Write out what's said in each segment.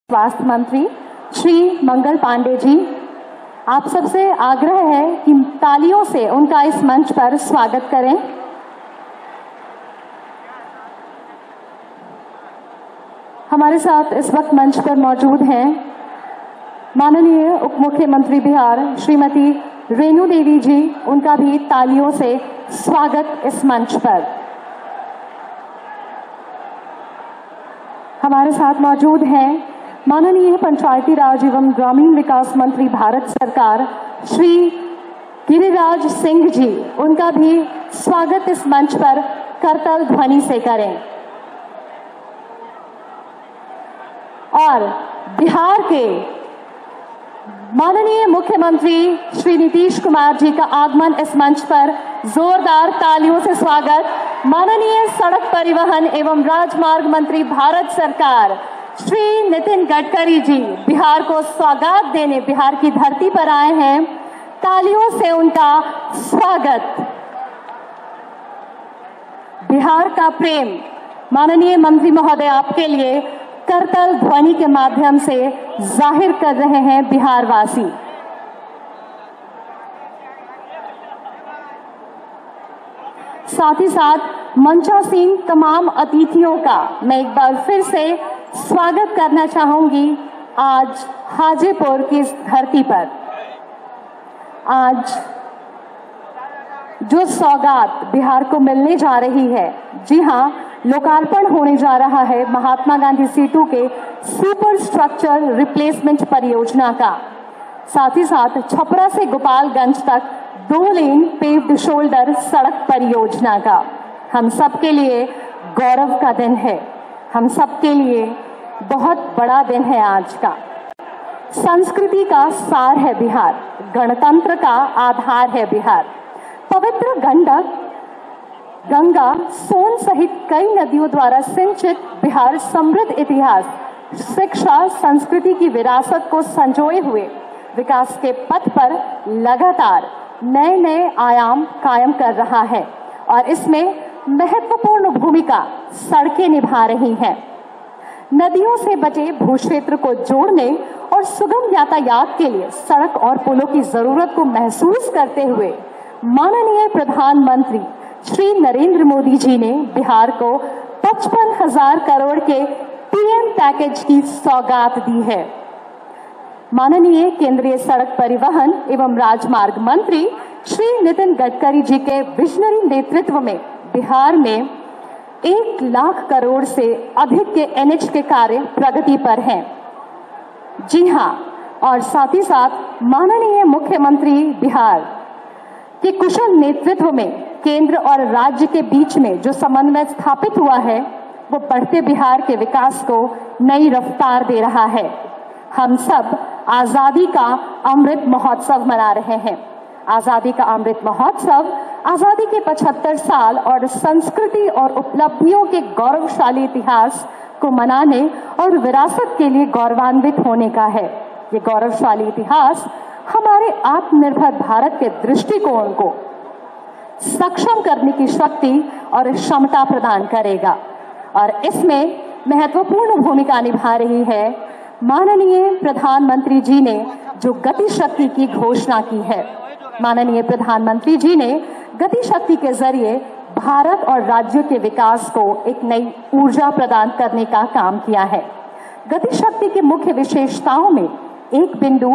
स्वास्थ्य मंत्री श्री मंगल पांडे जी, आप सबसे आग्रह है कि तालियों से उनका इस मंच पर स्वागत करें। हमारे साथ इस वक्त मंच पर मौजूद हैं माननीय उप मुख्यमंत्री बिहार श्रीमती रेणु देवी जी, उनका भी तालियों से स्वागत इस मंच पर। हमारे साथ मौजूद हैं माननीय पंचायती राज एवं ग्रामीण विकास मंत्री भारत सरकार श्री गिरिराज सिंह जी, उनका भी स्वागत इस मंच पर करताल ध्वनि से करें। और बिहार के माननीय मुख्यमंत्री श्री नीतीश कुमार जी का आगमन इस मंच पर जोरदार तालियों से स्वागत। माननीय सड़क परिवहन एवं राजमार्ग मंत्री भारत सरकार श्री नितिन गडकरी जी बिहार को स्वागत देने बिहार की धरती पर आए हैं, तालियों से उनका स्वागत। बिहार का प्रेम माननीय मंत्री महोदय आपके लिए करताल ध्वनि के माध्यम से जाहिर कर रहे हैं बिहार वासी। साथ ही साथ मंचासीन तमाम अतिथियों का मैं एक बार फिर से स्वागत करना चाहूंगी। आज हाजीपुर की इस धरती पर आज जो सौगात बिहार को मिलने जा रही है, जी हां, लोकार्पण होने जा रहा है महात्मा गांधी सेतु के सुपर स्ट्रक्चर रिप्लेसमेंट परियोजना का। साथ ही साथ छपरा से गोपालगंज तक 2 लेन पेव्ड शोल्डर सड़क परियोजना का। हम सबके लिए गौरव का दिन है, हम सबके लिए बहुत बड़ा दिन है आज का। संस्कृति का सार है बिहार, गणतंत्र का आधार है बिहार। पवित्र गंडक, गंगा, सोन सहित कई नदियों द्वारा सिंचित बिहार समृद्ध इतिहास, शिक्षा, संस्कृति की विरासत को संजोए हुए विकास के पथ पर लगातार नए नए आयाम कायम कर रहा है और इसमें महत्वपूर्ण भूमिका सड़कें निभा रही हैं। नदियों से बचे भूक्षेत्र को जोड़ने और सुगम यातायात के लिए सड़क और पुलों की जरूरत को महसूस करते हुए माननीय प्रधानमंत्री श्री नरेंद्र मोदी जी ने बिहार को 55,000 करोड़ के पीएम पैकेज की सौगात दी है। माननीय केंद्रीय सड़क परिवहन एवं राजमार्ग मंत्री श्री नितिन गडकरी जी के विजनरी नेतृत्व में बिहार में 1 लाख करोड़ से अधिक के एनएच के कार्य प्रगति पर हैं। जी हां, और साथ ही साथ माननीय मुख्यमंत्री बिहार के कुशल नेतृत्व में केंद्र और राज्य के बीच में जो समन्वय स्थापित हुआ है, वो बढ़ते बिहार के विकास को नई रफ्तार दे रहा है। हम सब आजादी का अमृत महोत्सव मना रहे हैं। आजादी का अमृत महोत्सव आजादी के 75 साल और संस्कृति और उपलब्धियों के गौरवशाली इतिहास को मनाने और विरासत के लिए गौरवान्वित होने का है। ये गौरवशाली इतिहास हमारे आत्मनिर्भर भारत के दृष्टिकोण को सक्षम करने की शक्ति और क्षमता प्रदान करेगा और इसमें महत्वपूर्ण भूमिका निभा रही है माननीय प्रधानमंत्री जी ने जो गति शक्ति की घोषणा की है। माननीय प्रधानमंत्री जी ने गति शक्ति के जरिए भारत और राज्यों के विकास को एक नई ऊर्जा प्रदान करने का काम किया है। गति शक्ति की मुख्य विशेषताओं में एक बिंदु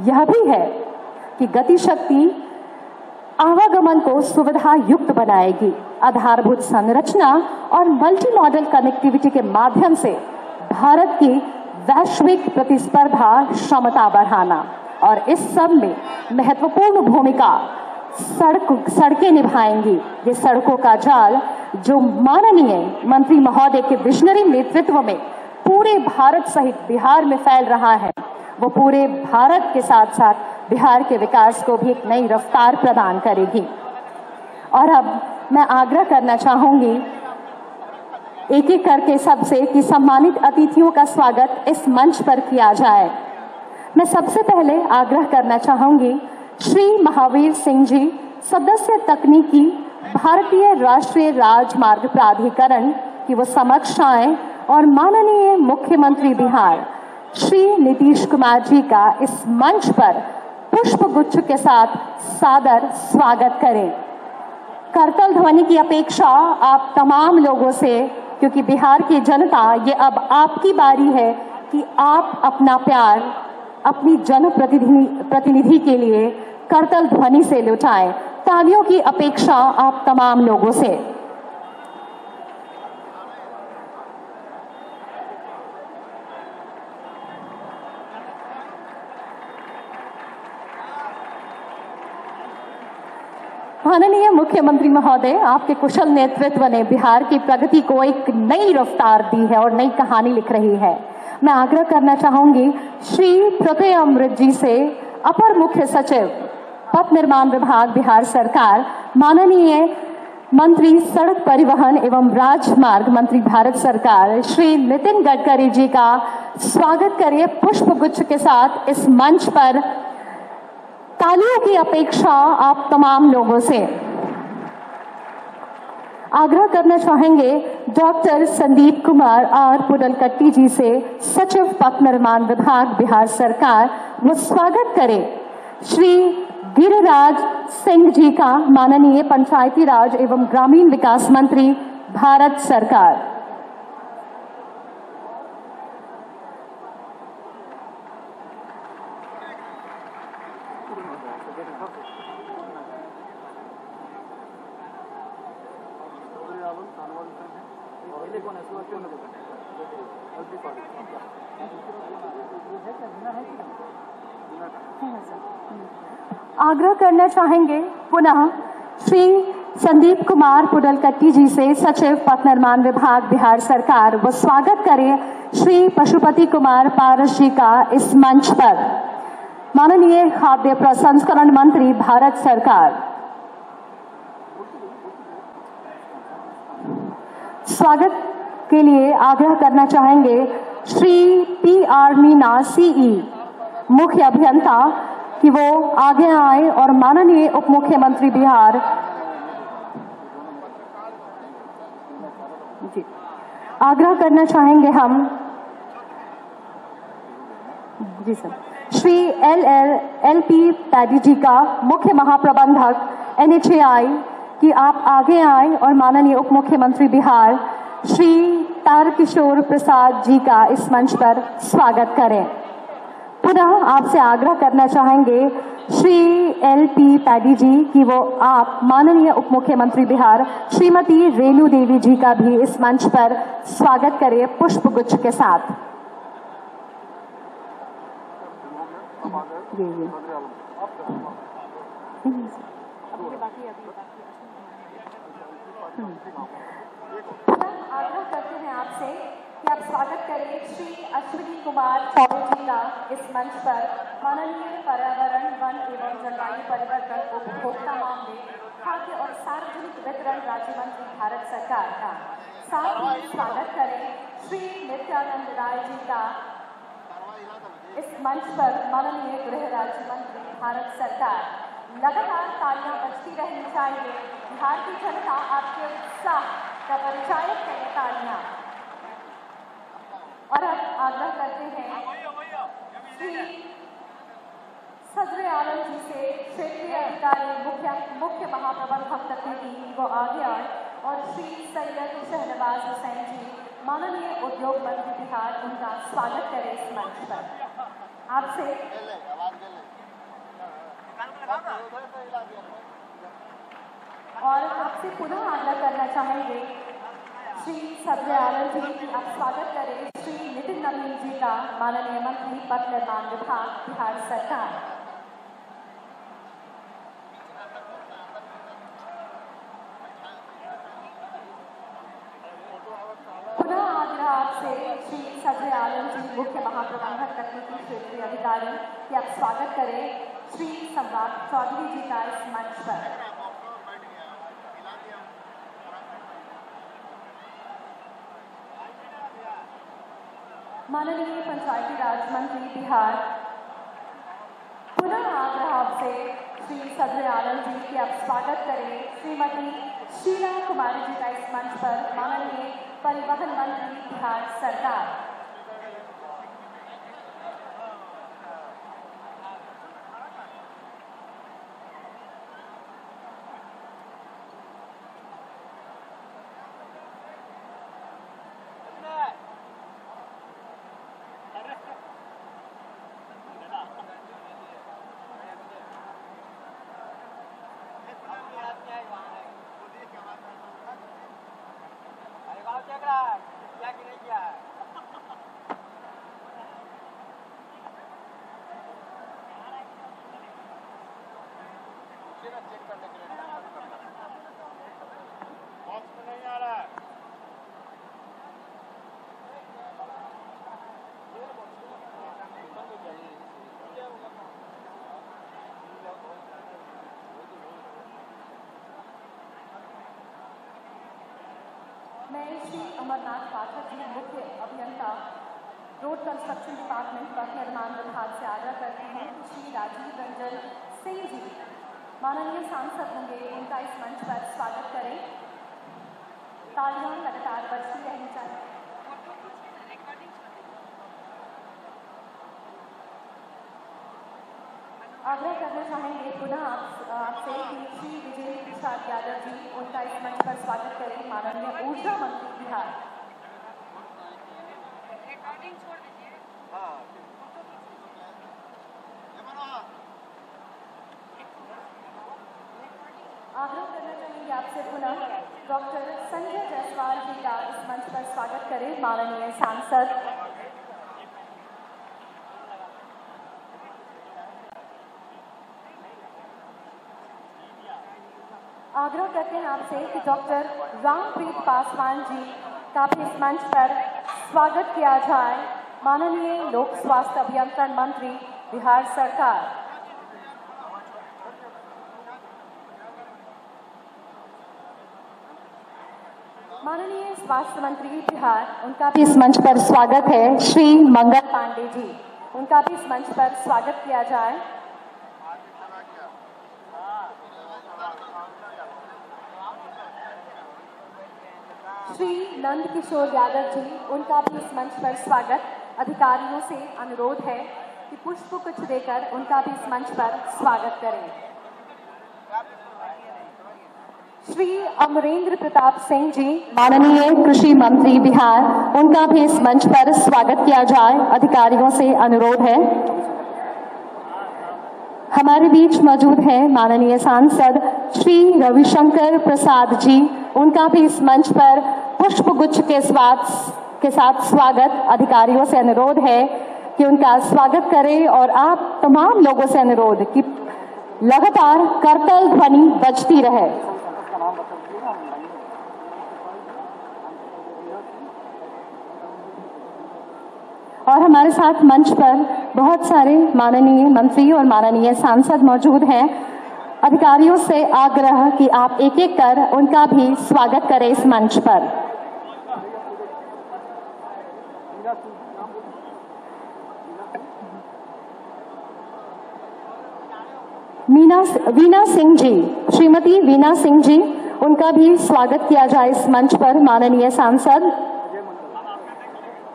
यह भी है कि गति शक्ति आवागमन को सुविधा युक्त बनाएगी, आधारभूत संरचना और मल्टी मॉडल कनेक्टिविटी के माध्यम से भारत की वैश्विक प्रतिस्पर्धा क्षमता बढ़ाना और इस सब में महत्वपूर्ण भूमिका सड़कें निभाएंगी। ये सड़कों का जाल जो माननीय मंत्री महोदय के विजनरी नेतृत्व में पूरे भारत सहित बिहार में फैल रहा है, वो पूरे भारत के साथ साथ बिहार के विकास को भी एक नई रफ्तार प्रदान करेगी। और अब मैं आग्रह करना चाहूंगी एक एक करके सबसे कि सम्मानित अतिथियों का स्वागत इस मंच पर किया जाए। मैं सबसे पहले आग्रह करना चाहूंगी श्री महावीर सिंह जी, सदस्य तकनीकी भारतीय राष्ट्रीय राजमार्ग प्राधिकरण की वो समक्ष आए और माननीय मुख्यमंत्री बिहार श्री नीतीश कुमार जी का इस मंच पर पुष्प गुच्छ के साथ सादर स्वागत करें। करतल ध्वनि की अपेक्षा आप तमाम लोगों से, क्योंकि बिहार की जनता ये अब आपकी बारी है कि आप अपना प्यार अपनी जनप्रतिनिधि के लिए करतल ध्वनि से लुटाएं। तालियों की अपेक्षा आप तमाम लोगों से। माननीय मुख्यमंत्री महोदय, आपके कुशल नेतृत्व ने बिहार की प्रगति को एक नई रफ्तार दी है और नई कहानी लिख रही है। मैं आग्रह करना चाहूंगी श्री प्रत्यय अमृत जी से, अपर मुख्य सचिव पथ निर्माण विभाग बिहार सरकार, माननीय मंत्री सड़क परिवहन एवं राजमार्ग मंत्री भारत सरकार श्री नितिन गडकरी जी का स्वागत करिए पुष्प गुच्छ के साथ इस मंच पर। तालियों की अपेक्षा आप तमाम लोगों से। आग्रह करना चाहेंगे डॉक्टर संदीप कुमार आर पुडलकट्टी जी से, सचिव पथ निर्माण विभाग बिहार सरकार, वो स्वागत करें श्री गिरिराज सिंह जी का, माननीय पंचायती राज एवं ग्रामीण विकास मंत्री भारत सरकार। आग्रह करना चाहेंगे पुनः श्री संदीप कुमार पुडलकट्टी जी से, सचिव पथ निर्माण विभाग बिहार सरकार, वो स्वागत करें श्री पशुपति कुमार पारस जी का इस मंच पर, माननीय खाद्य प्रसंस्करण मंत्री भारत सरकार। स्वागत के लिए आग्रह करना चाहेंगे श्री PR मीना CE मुख्य अभियंता कि वो आगे आए और माननीय उप मुख्यमंत्री बिहार जी, आग्रह करना चाहेंगे हम जी सर श्री LP पैडी जी का, मुख्य महाप्रबंधक NHAI, कि आप आगे आए और माननीय उप मुख्यमंत्री बिहार श्री तारकिशोर प्रसाद जी का इस मंच पर स्वागत करें। पुनः आपसे आग्रह करना चाहेंगे श्री LP पैडी जी कि वो आप माननीय उप मुख्यमंत्री बिहार श्रीमती रेणु देवी जी का भी इस मंच पर स्वागत करें पुष्प गुच्छ के साथ। आग्रह करते हैं आपसे कि आप स्वागत करें श्री अश्विनी कुमार चौबे जी का इस मंच पर, माननीय पर्यावरण, वन एवं जलवायु परिवर्तन, उपभोक्ता मामले, खाद्य और सार्वजनिक वितरण राज्य मंत्री भारत सरकार का। साथ ही स्वागत करें श्री नित्यानंद राय जी का इस मंच पर, माननीय गृह राज्य मंत्री भारत सरकार। लगातार तालियां बजती रहनी चाहिए। बिहार की जनता आपके उत्साह का परिचायक करें तालियां। और अब आग्रह करते हैं श्री सदर आलम जी से, क्षेत्रीय अधिकारी मुख्य महाप्रबंधक तकनीकी, वो आगे आए और श्री सैयद शहनवाज हुसैन जी, माननीय उद्योग मंत्री बिहार, उनका स्वागत करें इस मंच पर। आपसे और आपसे पुनः आग्रह करना चाहेंगे श्री सदर आलम जी की आप स्वागत करें श्री नितिन नवीन जी का, माननीय मंत्री पथ निर्माण विभाग बिहार सरकार। पुनः आग्रह आपसे श्री सदर आलम जी, मुख्य महाप्रबंधक तकनीकी क्षेत्रीय अधिकारी, कि आप स्वागत करें श्री सम्राट चौधरी जी का इस मंच पर। माननीय पंचायती राज मंत्री बिहार, पुनः आग्रह आपसे श्री सदर आलम जी की आप स्वागत करें श्रीमती शीला कुमारी जी का इस मंच पर, माननीय परिवहन मंत्री बिहार सरकार। मैं श्री अमरनाथ पाठक जी, मुख्य अभियंता, रोड कंस्ट्रक्शन डिपार्टमेंट, पथ निर्माण विभाग से आग्रह करती हूँ कि श्री राजीव रंजन सिंह जी माननीय सांसद होंगे, उनका इस मंच पर स्वागत करें। तालियां लगातार बजती रहनी चाहिए। आग्रह करना चाहेंगे पुनः आपसे कि श्री विजय प्रसाद यादव जी, उनका इस मंच पर स्वागत करें, माननीय ऊर्जा मंत्री बिहार। आग्रह करना चाहेंगे आपसे पुनः डॉक्टर संजय जायसवाल जी का इस मंच पर स्वागत करें, माननीय सांसद। आग्रह करते हैं आपसे कि डॉक्टर रामप्रीत पासवान जी का भी इस मंच पर स्वागत किया जाए, माननीय लोक स्वास्थ्य अभियंत्रण मंत्री बिहार सरकार। माननीय स्वास्थ्य मंत्री बिहार, उनका भी इस मंच पर स्वागत है, श्री मंगल पांडे जी, उनका भी इस मंच पर स्वागत किया जाए। श्री नंद किशोर यादव जी, उनका भी इस मंच पर स्वागत। अधिकारियों से अनुरोध है कि पुष्प गुच्छ देकर उनका भी इस मंच पर स्वागत करें। श्री अमरेंद्र प्रताप सिंह जी, माननीय कृषि मंत्री बिहार, उनका भी इस मंच पर स्वागत किया जाए। अधिकारियों से अनुरोध है। हमारे बीच मौजूद हैं माननीय सांसद श्री रविशंकर प्रसाद जी, उनका भी इस मंच पर पुष्प गुच्छ के साथ स्वागत। अधिकारियों से अनुरोध है कि उनका स्वागत करें और आप तमाम लोगों से अनुरोध कि लगातार करतल ध्वनि बजती रहे। और हमारे साथ मंच पर बहुत सारे माननीय मंत्री और माननीय सांसद मौजूद हैं। अधिकारियों से आग्रह कि आप एक एक कर उनका भी स्वागत करें इस मंच पर। वीना सिंह जी, श्रीमती वीना सिंह जी, उनका भी स्वागत किया जाए इस मंच पर, माननीय सांसद।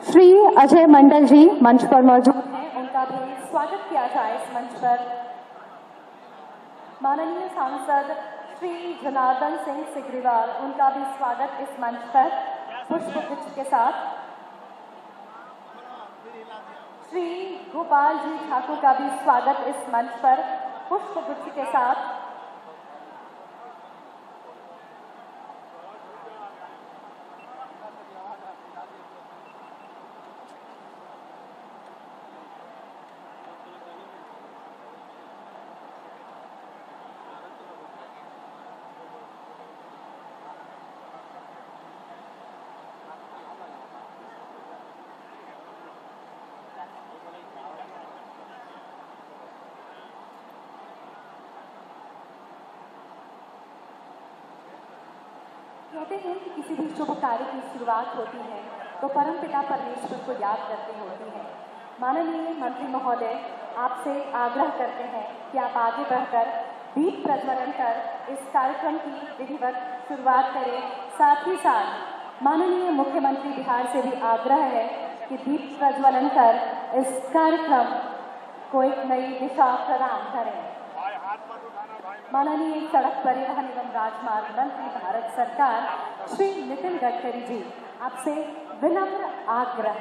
श्री अजय मंडल जी मंच पर मौजूद हैं, उनका भी स्वागत किया जाए इस मंच पर। माननीय सांसद श्री जनार्दन सिंह सिग्रीवाल, उनका भी स्वागत इस मंच पर पुष्प गुच्छ के साथ। श्री गोपाल जी ठाकुर का भी स्वागत इस मंच पर पुष्प गुच्छ के साथ। कहते हैं कि किसी भी शुभ कार्य की शुरुआत होती है तो परमपिता परमेश्वर को याद करते होती है। माननीय मंत्री महोदय, आपसे आग्रह करते हैं कि आप आगे बढ़कर दीप प्रज्वलन कर इस कार्यक्रम की विधिवत शुरुआत करें। साथ ही साथ माननीय मुख्यमंत्री बिहार से भी आग्रह है कि दीप प्रज्वलन कर इस कार्यक्रम को एक नई दिशा प्रदान करें। माननीय सड़क परिवहन एवं राजमार्ग मंत्री भारत सरकार श्री नितिन गडकरी जी, आपसे विनम्र आग्रह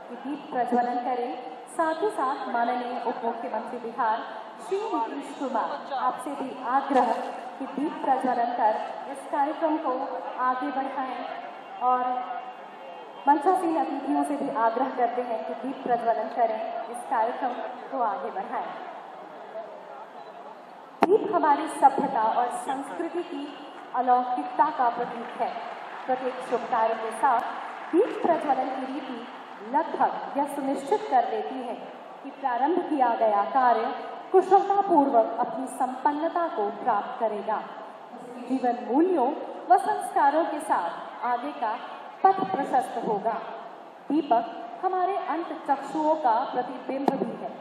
कि दीप प्रज्वलन करें। साथ ही साथ माननीय उप मुख्यमंत्री बिहार श्री नीतीश कुमार, आपसे भी आग्रह कि दीप प्रज्वलन कर इस कार्यक्रम को आगे बढ़ाएं और मंचासीन अतिथियों से भी आग्रह करते हैं कि दीप प्रज्वलन करें, इस कार्यक्रम को आगे बढ़ाएं। दीप दीप हमारी सभ्यता और संस्कृति की अलौकिकता का प्रतीक है। प्रत्येक शुभ कार्य के साथ दीप प्रज्वलन की रीति लगभग यह सुनिश्चित कर देती है कि प्रारंभ किया गया कार्य कुशलतापूर्वक अपनी संपन्नता को प्राप्त करेगा। जीवन मूल्यों व संस्कारों के साथ आगे का पथ प्रशस्त होगा। दीपक हमारे अंत चक्षुओं का प्रतिबिंब भी है,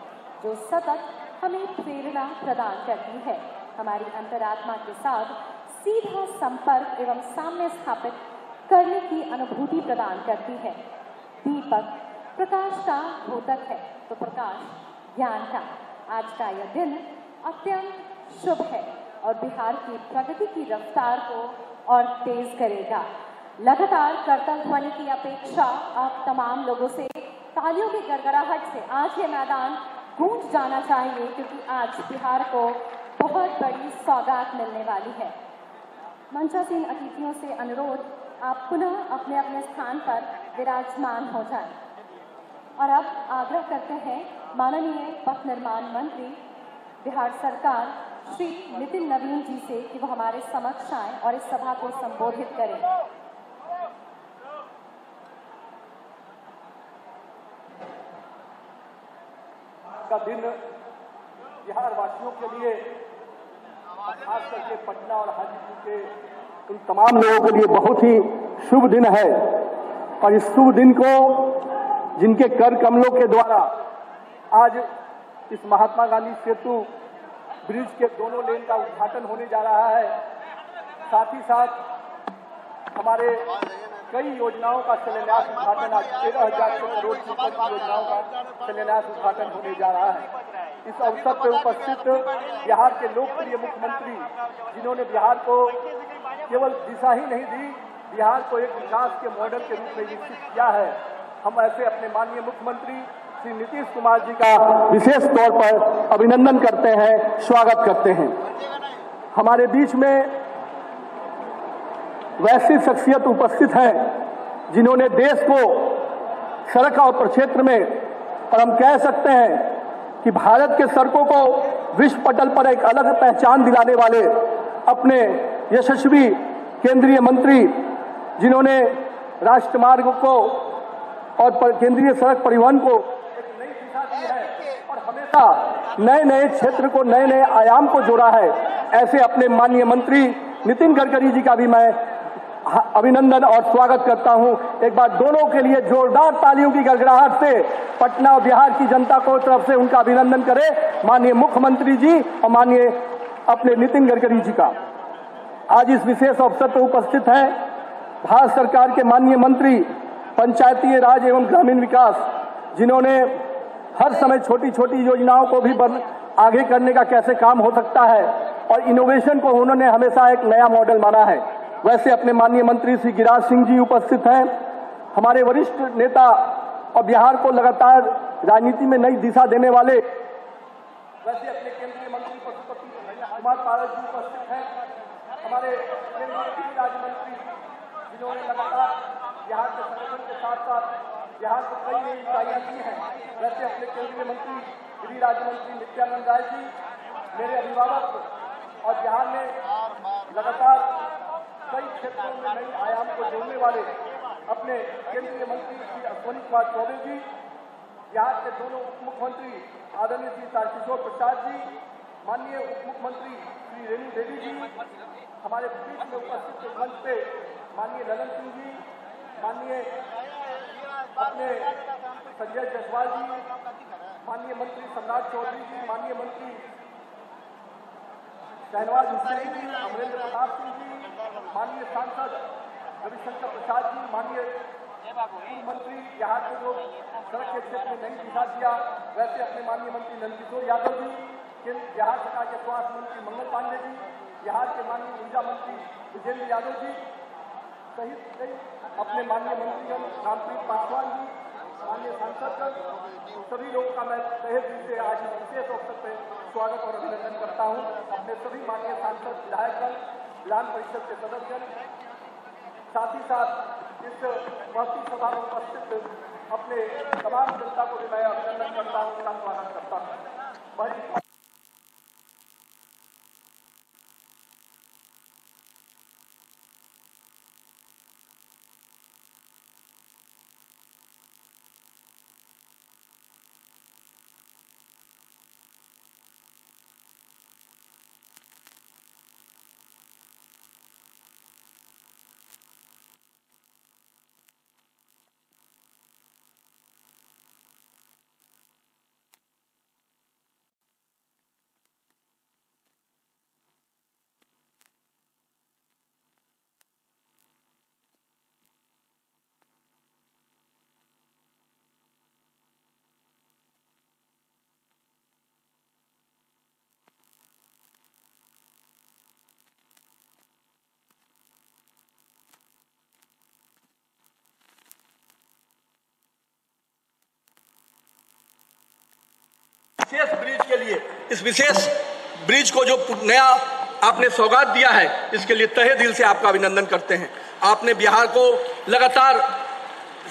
जो सतत हमें प्रेरणा प्रदान करती है, हमारी अंतरात्मा के साथ सीधा संपर्क एवं साम्य स्थापित करने की अनुभूति प्रदान करती है। दीपक प्रकाश का द्योतक है तो प्रकाश ज्ञान का। आज का यह दिन अत्यंत शुभ है और बिहार की प्रगति की रफ्तार को और तेज करेगा। लगातार करतब ध्वनि की अपेक्षा आप तमाम लोगों से तालियों की गड़गड़ाहट से आज ये मैदान गूंज जाना चाहिए, क्योंकि आज बिहार को बहुत बड़ी सौगात मिलने वाली है। मंचासीन अतिथियों से अनुरोध, आप पुनः अपने अपने स्थान पर विराजमान हो जाएं। और अब आग्रह करते हैं माननीय पथ निर्माण मंत्री बिहार सरकार श्री नितिन नवीन जी से कि वो हमारे समक्ष आएं और इस सभा को संबोधित करें। का दिन बिहार वासियों के लिए, खास करके पटना और हाजीपुर के उन तमाम लोगों के लिए बहुत ही शुभ दिन है। और इस शुभ दिन को जिनके कर कमलों के द्वारा आज इस महात्मा गांधी सेतु ब्रिज के दोनों लेन का उद्घाटन होने जा रहा है, साथ ही साथ हमारे कई योजनाओं का शिलान्यास उद्घाटन, आज 13,000 करोड़ से ऊपर की योजनाओं का शिलान्यास उद्घाटन होने जा रहा है। इस अवसर पर उपस्थित बिहार के लोकप्रिय मुख्यमंत्री, जिन्होंने बिहार को केवल दिशा ही नहीं दी, बिहार को एक विकास के मॉडल के रूप में विकसित किया है, हम ऐसे अपने माननीय मुख्यमंत्री श्री नीतीश कुमार जी का विशेष तौर पर अभिनंदन करते हैं, स्वागत करते हैं। हमारे बीच में वैसी शख्सियत उपस्थित हैं जिन्होंने देश को सड़क और प्रक्षेत्र में, और हम कह सकते हैं कि भारत के सड़कों को विश्व पटल पर एक अलग पहचान दिलाने वाले अपने यशस्वी केंद्रीय मंत्री, जिन्होंने राष्ट्रमार्ग को और केंद्रीय सड़क परिवहन को एक नई दिशा दी है और हमेशा नए नए क्षेत्र को, नए नए आयाम को जोड़ा है, ऐसे अपने माननीय मंत्री नितिन गडकरी जी का भी मैं अभिनंदन और स्वागत करता हूं। एक बार दोनों के लिए जोरदार तालियों की गड़गड़ाहट से पटना और बिहार की जनता को तरफ से उनका अभिनंदन करें, माननीय मुख्यमंत्री जी और माननीय अपने नितिन गडकरी जी का। आज इस विशेष अवसर पर उपस्थित हैं भारत सरकार के माननीय मंत्री पंचायती राज एवं ग्रामीण विकास, जिन्होंने हर समय छोटी छोटी योजनाओं को भी आगे करने का कैसे काम हो सकता है और इनोवेशन को उन्होंने हमेशा एक नया मॉडल माना है। वैसे अपने माननीय मंत्री श्री गिरिराज सिंह जी उपस्थित हैं, हमारे वरिष्ठ नेता और बिहार को लगातार राजनीति में नई दिशा देने वाले। वैसे अपने केंद्रीय मंत्री पशुपति कुमार पारस जी उपस्थित हैं, हमारे केंद्रीय गृह राज्य मंत्री, जिन्होंने लगातार बिहार के संगठन के साथ साथ बिहार को कई नई इकाइयां दी हैं। वैसे अपने केंद्रीय मंत्री गृह राज्य मंत्री नित्यानंद राय जी, मेरे अभिभावक और बिहार में लगातार कई क्षेत्रों में नई आयाम को जोड़ने वाले अपने केंद्रीय मंत्री श्री अश्विनी कुमार चौबे जी, बिहार के दोनों उप मुख्यमंत्री आदरणीय श्री तारकिशोर प्रसाद जी, माननीय उप मुख्यमंत्री श्री रेणु देवी जी, हमारे बीच में उपस्थित मंच पे माननीय ललन सिंह जी, माननीय अपने संजय जायसवाल जी, माननीय मंत्री सम्राट चौधरी जी, माननीय मंत्री शहनवाज हुसैन जी, अमरेंद्र प्रताप सिंह जी, माननीय सांसद रविशंकर प्रसाद जी, माननीय मंत्री बिहार को जो सड़क के क्षेत्र में नई दिशा दिया, वैसे अपने माननीय मंत्री नंदकिशोर यादव जी, बिहार सरकार के स्वास्थ्य मंत्री मंगल पांडे जी, बिहार के माननीय ऊर्जा मंत्री विजेंद्र यादव जी सहित कई अपने माननीय मंत्रीगण रामप्रीत पासवान जी, माननीय सांसद, सभी लोगों का मैं तहे दिल से आज इस विशेष अवसर पर स्वागत और अभिनंदन करता हूं। अपने सभी माननीय सांसद, विधायकगण, विधान परिषद के सदस्य, साथ ही साथ इस महती सभा में उपस्थित अपने तमाम जनता को भी मैं अभिनंदन करता हूं, स्वागत करता हूं। विशेष ब्रिज के लिए, इस विशेष ब्रिज को जो नया आपने सौगात दिया है, इसके लिए तहे दिल से आपका अभिनंदन करते हैं। आपने बिहार को लगातार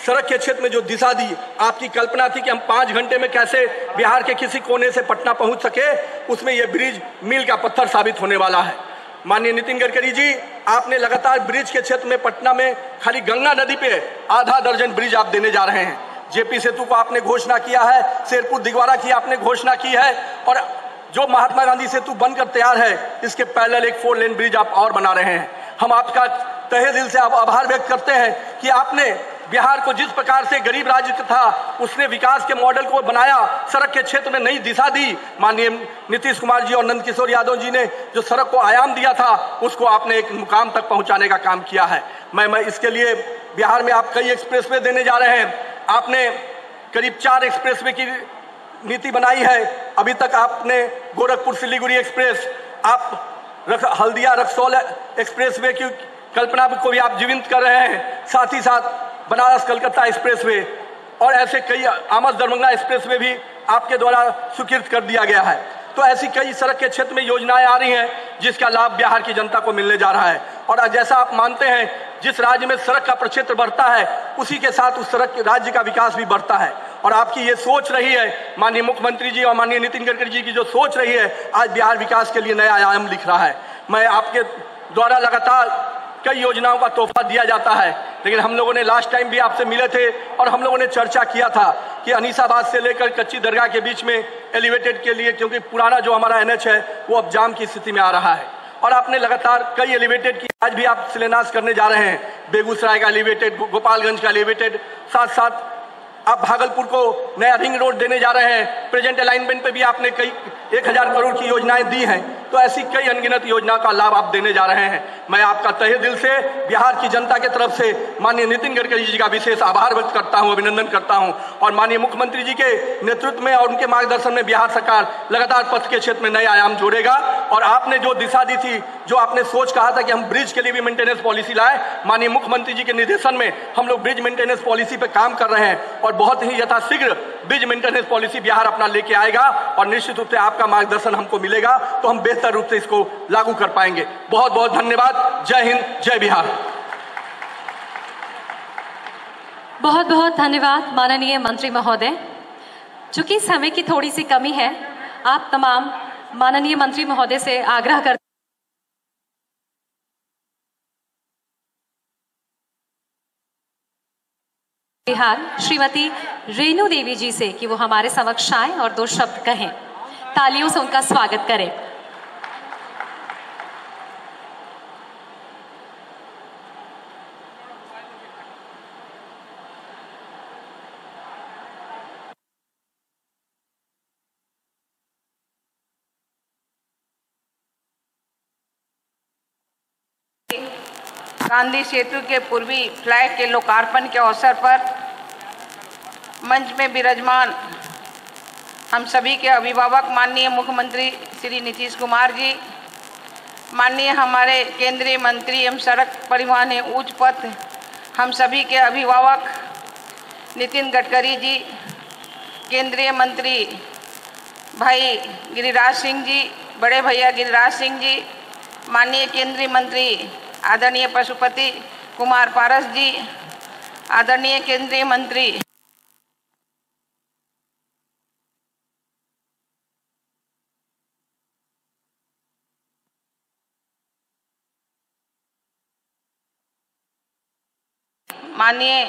सड़क के क्षेत्र में जो दिशा दी, आपकी कल्पना थी कि हम 5 घंटे में कैसे बिहार के किसी कोने से पटना पहुंच सके, उसमें यह ब्रिज मील का पत्थर साबित होने वाला है। माननीय नितिन गडकरी जी, आपने लगातार ब्रिज के क्षेत्र में पटना में खाली गंगा नदी पे आधा दर्जन ब्रिज आप देने जा रहे हैं। जेपी सेतु को आपने घोषणा किया है, शेरपुर दिगवाड़ा की आपने घोषणा की है, और जो महात्मा गांधी सेतु बनकर तैयार है, इसके पैरेलल एक 4 लेन ब्रिज आप और बना रहे हैं। हम आपका तहे दिल से आभार व्यक्त करते हैं कि आपने बिहार को जिस प्रकार से गरीब राज्य था, उसने विकास के मॉडल को बनाया, सड़क के क्षेत्र में नई दिशा दी। माननीय नीतीश कुमार जी और नंद किशोर यादव जी ने जो सड़क को आयाम दिया था, उसको आपने एक मुकाम तक पहुंचाने का काम किया है। मैं इसके लिए बिहार में आप कई एक्सप्रेसवे देने जा रहे हैं। आपने करीब 4 एक्सप्रेसवे की नीति बनाई है। अभी तक आपने गोरखपुर सिलीगुड़ी एक्सप्रेस, आप हल्दिया रक्सौल एक्सप्रेसवे की कल्पना को भी आप जीवित कर रहे हैं। साथ ही साथ बनारस कलकत्ता एक्सप्रेसवे और ऐसे कई आमद दरभंगा एक्सप्रेसवे भी आपके द्वारा स्वीकृत कर दिया गया है। तो ऐसी कई सड़क के क्षेत्र में योजनाएं आ रही हैं, जिसका लाभ बिहार की जनता को मिलने जा रहा है। और जैसा आप मानते हैं, जिस राज्य में सड़क का प्रक्षेत्र बढ़ता है, उसी के साथ उस सड़क राज्य का विकास भी बढ़ता है। और आपकी ये सोच रही है, माननीय मुख्यमंत्री जी और माननीय नितिन गडकरी जी की जो सोच रही है, आज बिहार विकास के लिए नया आयाम लिख रहा है। मैं आपके द्वारा लगातार कई योजनाओं का तोहफा दिया जाता है, लेकिन हम लोगों ने लास्ट टाइम भी आपसे मिले थे और हम लोगों ने चर्चा किया था कि अनीसाबाद से लेकर कच्ची दरगाह के बीच में एलिवेटेड के लिए, क्योंकि पुराना जो हमारा NH है वो अब जाम की स्थिति में आ रहा है, और आपने लगातार कई एलिवेटेड की आज भी आप शिलान्यास करने जा रहे हैं। बेगूसराय का एलिवेटेड, गोपालगंज का एलिवेटेड, साथ साथ आप भागलपुर को नया रिंग रोड देने जा रहे हैं। प्रेजेंट अलाइनमेंट पे भी आपने कई 1000 करोड़ की योजनाएं दी हैं। तो ऐसी कई अनगिनत योजनाओं का लाभ आप देने जा रहे हैं। मैं आपका तहे दिल से बिहार की जनता की तरफ से माननीय नितिन गडकरी जी का विशेष आभार व्यक्त करता हूं, अभिनंदन करता हूं। और माननीय मुख्यमंत्री जी के नेतृत्व में और उनके मार्गदर्शन में बिहार सरकार लगातार पथ के क्षेत्र में नए आयाम जोड़ेगा। और आपने जो दिशा दी थी, जो आपने सोच कहा था कि हम ब्रिज के लिए भी मेंटेनेंस पॉलिसी लाए, माननीय मुख्यमंत्री जी के निर्देशन में हम लोग ब्रिज मेंटेनेंस पॉलिसी पे काम कर रहे हैं, और बहुत ही यथाशीघ्र ब्रिज मेंटेनेंस पॉलिसी बिहार अपना लेके आएगा, और निश्चित रूप से आपका मार्गदर्शन हमको मिलेगा तो हम बेहतर रूप से इसको लागू कर पाएंगे। बहुत बहुत धन्यवाद। जय हिंद, जय बिहार। बहुत बहुत धन्यवाद माननीय मंत्री महोदय। चूंकि समय की थोड़ी सी कमी है, आप तमाम माननीय मंत्री महोदय से आग्रह करते बिहार श्रीमती रेणु देवी जी से कि वो हमारे समक्ष आए और 2 शब्द कहें। तालियों से उनका स्वागत करें। गांधी सेतु के पूर्वी फ्लैग के लोकार्पण के अवसर पर मंच में विराजमान हम सभी के अभिभावक माननीय मुख्यमंत्री श्री नीतीश कुमार जी, माननीय हमारे केंद्रीय मंत्री एवं सड़क परिवहन एवं उच्च पथ हम सभी के अभिभावक नितिन गडकरी जी, केंद्रीय मंत्री भाई गिरिराज सिंह जी, बड़े भैया गिरिराज सिंह जी, माननीय केंद्रीय मंत्री आदरणीय पशुपति कुमार पारस जी, आदरणीय केंद्रीय मंत्री माननीय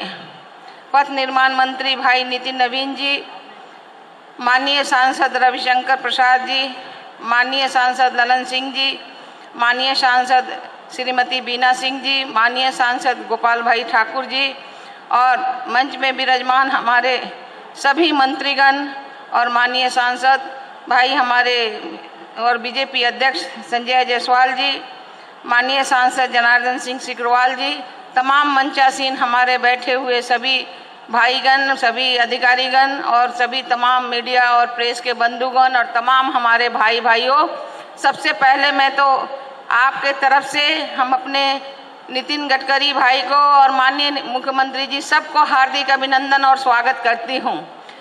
पथ निर्माण मंत्री भाई नितिन नवीन जी, माननीय सांसद रविशंकर प्रसाद जी, माननीय सांसद ललन सिंह जी, माननीय सांसद श्रीमती बीना सिंह जी, माननीय सांसद गोपाल भाई ठाकुर जी, और मंच में विराजमान हमारे सभी मंत्रीगण और माननीय सांसद भाई हमारे और बीजेपी अध्यक्ष संजय जायसवाल जी, माननीय सांसद जनार्दन सिंह सिकरवाल जी, तमाम मंचासीन हमारे बैठे हुए सभी भाईगण, सभी अधिकारीगण और सभी तमाम मीडिया और प्रेस के बंधुगण और तमाम हमारे भाई भाइयों, सबसे पहले मैं तो आपके तरफ से हम अपने नितिन गडकरी भाई को और माननीय मुख्यमंत्री जी सबको हार्दिक अभिनंदन और स्वागत करती हूं।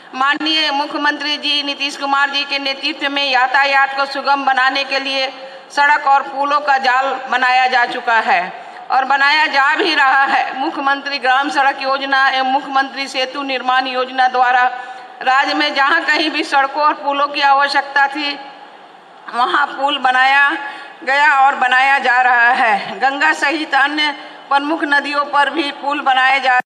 माननीय मुख्यमंत्री जी नीतीश कुमार जी के नेतृत्व में यातायात को सुगम बनाने के लिए सड़क और पुलों का जाल बनाया जा चुका है और बनाया जा भी रहा है। मुख्यमंत्री ग्राम सड़क योजना एवं मुख्यमंत्री सेतु निर्माण योजना द्वारा राज्य में जहां कहीं भी सड़कों और पुलों की आवश्यकता थी वहां पुल बनाया गया और बनाया जा रहा है। गंगा सहित अन्य प्रमुख नदियों पर भी पुल बनाए जा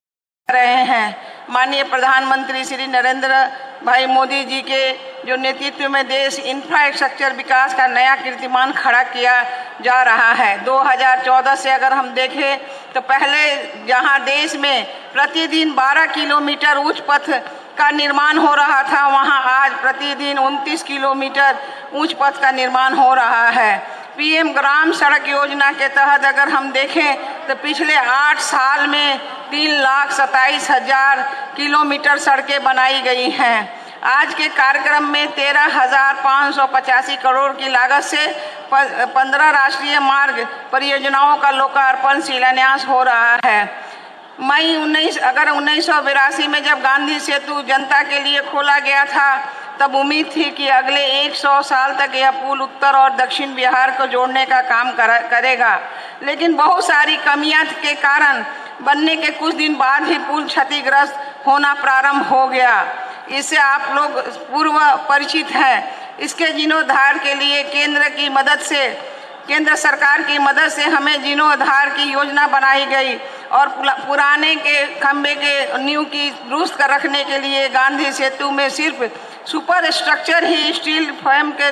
रहे हैं। माननीय प्रधानमंत्री श्री नरेंद्र भाई मोदी जी के जो नेतृत्व में देश इंफ्रास्ट्रक्चर विकास का नया कीर्तिमान खड़ा किया जा रहा है। 2014 से अगर हम देखें तो पहले जहां देश में प्रतिदिन 12 किलोमीटर उच्च पथ का निर्माण हो रहा था, वहां आज प्रतिदिन 29 किलोमीटर उच्च पथ का निर्माण हो रहा है। पीएम ग्राम सड़क योजना के तहत अगर हम देखें तो पिछले 8 साल में 3,27,000 किलोमीटर सड़कें बनाई गई हैं। आज के कार्यक्रम में 13,585 करोड़ की लागत से 15 राष्ट्रीय मार्ग परियोजनाओं का लोकार्पण शिलान्यास हो रहा है। मई 1982 में जब गांधी सेतु जनता के लिए खोला गया था तब उम्मीद थी कि अगले 100 साल तक यह पुल उत्तर और दक्षिण बिहार को जोड़ने का काम करेगा, लेकिन बहुत सारी कमियां के कारण बनने के कुछ दिन बाद ही पुल क्षतिग्रस्त होना प्रारंभ हो गया। इससे आप लोग पूर्व परिचित हैं। इसके जीर्णोद्धार के लिए केंद्र सरकार की मदद से हमें जीर्णोद्धार की योजना बनाई गई और पुराने के खंबे के नींव की दुरुस्त कर रखने के लिए गांधी सेतु में सिर्फ सुपर स्ट्रक्चर ही स्टील फ्रेम के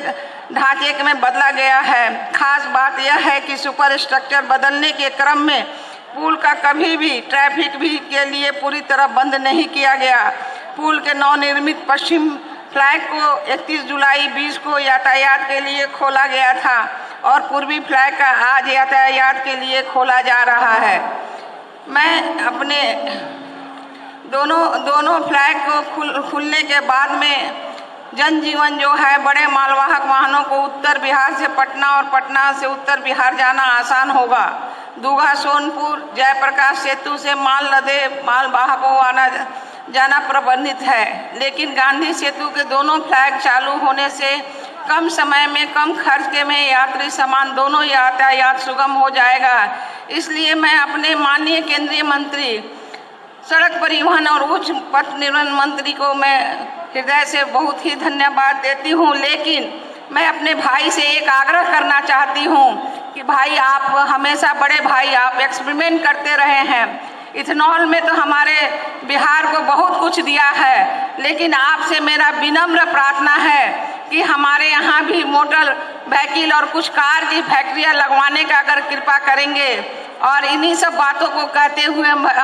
ढांचे में बदला गया है। खास बात यह है कि सुपर स्ट्रक्चर बदलने के क्रम में पुल का कभी भी ट्रैफिक भी के लिए पूरी तरह बंद नहीं किया गया। पुल के नवनिर्मित पश्चिम फ्लैग को 31 जुलाई 20 को यातायात के लिए खोला गया था और पूर्वी फ्लैग का आज यातायात के लिए खोला जा रहा है। मैं अपने दोनों फ्लैग को खुलने के बाद में जनजीवन जो है बड़े मालवाहक वाहनों को उत्तर बिहार से पटना और पटना से उत्तर बिहार जाना आसान होगा। दूघा सोनपुर जयप्रकाश सेतु से माल लदे मालवाहकों आना जाना प्रबंधित है, लेकिन गांधी सेतु के दोनों फ्लैग चालू होने से कम समय में कम खर्च में यात्री सामान दोनों यातायात सुगम हो जाएगा। इसलिए मैं अपने माननीय केंद्रीय मंत्री सड़क परिवहन और उच्च पथ निर्माण मंत्री को मैं हृदय से बहुत ही धन्यवाद देती हूँ, लेकिन मैं अपने भाई से एक आग्रह करना चाहती हूँ कि भाई आप हमेशा बड़े भाई आप एक्सपेरिमेंट करते रहे हैं। इथेनॉल में तो हमारे बिहार को बहुत कुछ दिया है, लेकिन आपसे मेरा विनम्र प्रार्थना है कि हमारे यहाँ भी मोटर व्हीकल और कुछ कार की फैक्ट्रियाँ लगवाने का अगर कृपा करेंगे। और इन्हीं सब बातों को कहते हुए मैं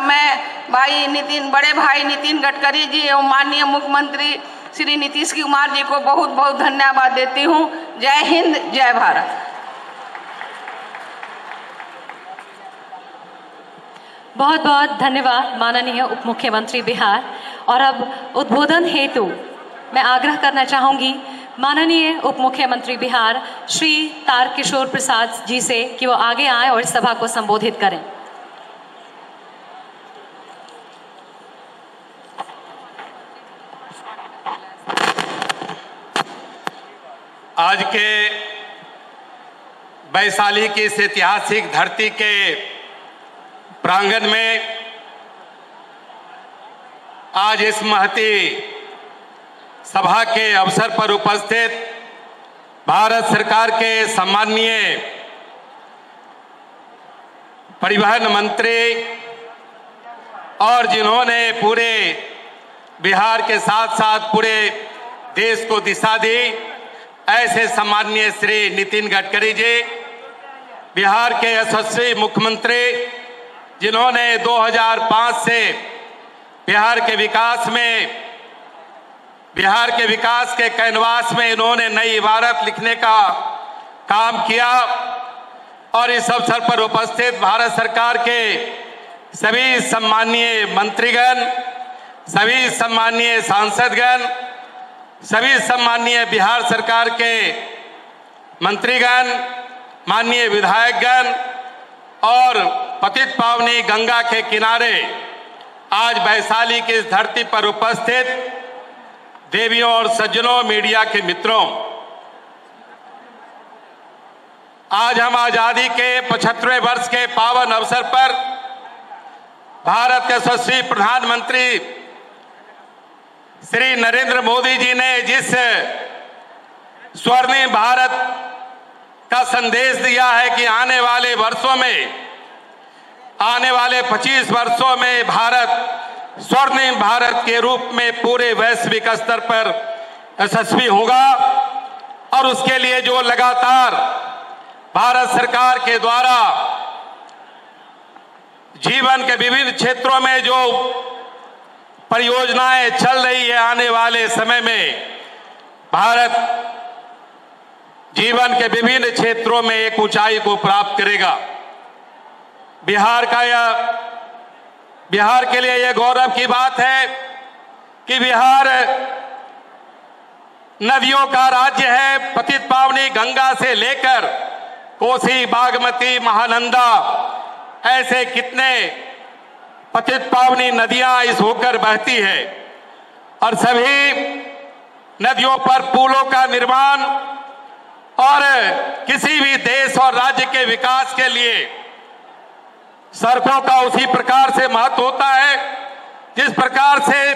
बड़े भाई नितिन गडकरी जी एवं माननीय मुख्यमंत्री श्री नीतीश कुमार जी को बहुत बहुत धन्यवाद देती हूँ। जय हिंद, जय भारत। बहुत बहुत धन्यवाद माननीय उप मुख्यमंत्री बिहार। और अब उद्बोधन हेतु मैं आग्रह करना चाहूंगी माननीय उप मुख्यमंत्री बिहार श्री तारकिशोर प्रसाद जी से कि वो आगे आएं और इस सभा को संबोधित करें। आज के वैशाली की इस ऐतिहासिक धरती के प्रांगण में आज इस महती सभा के अवसर पर उपस्थित भारत सरकार के सम्माननीय परिवहन मंत्री और जिन्होंने पूरे बिहार के साथ साथ पूरे देश को दिशा दी, ऐसे सम्माननीय श्री नितिन गडकरी जी, बिहार के यशस्वी मुख्यमंत्री जिन्होंने 2005 से बिहार के विकास के कैनवास में इन्होंने नई इबारत लिखने का काम किया। और इस अवसर पर उपस्थित भारत सरकार के सभी सम्माननीय मंत्रीगण, सभी सम्माननीय सांसदगण, सभी सम्माननीय बिहार सरकार के मंत्रीगण, माननीय विधायकगण और पतित पावनी गंगा के किनारे आज वैशाली की इस धरती पर उपस्थित देवियों और सज्जनों, मीडिया के मित्रों, आज हम आजादी के 75वें वर्ष के पावन अवसर पर भारत के यशस्वी प्रधानमंत्री श्री नरेंद्र मोदी जी ने जिस स्वर्णिम भारत का संदेश दिया है कि आने वाले वर्षों में, आने वाले 25 वर्षों में भारत स्वर्णिम भारत के रूप में पूरे वैश्विक स्तर पर यशस्वी होगा, और उसके लिए जो लगातार भारत सरकार के द्वारा जीवन के विभिन्न क्षेत्रों में जो परियोजनाएं चल रही है, आने वाले समय में भारत जीवन के विभिन्न क्षेत्रों में एक ऊंचाई को प्राप्त करेगा। बिहार के लिए यह गौरव की बात है कि बिहार नदियों का राज्य है। पतित पावनी गंगा से लेकर कोसी, बागमती, महानंदा, ऐसे कितने पतित पावनी नदियां इस होकर बहती है, और सभी नदियों पर पुलों का निर्माण और किसी भी देश और राज्य के विकास के लिए सड़कों का उसी प्रकार से महत्व होता है जिस प्रकार से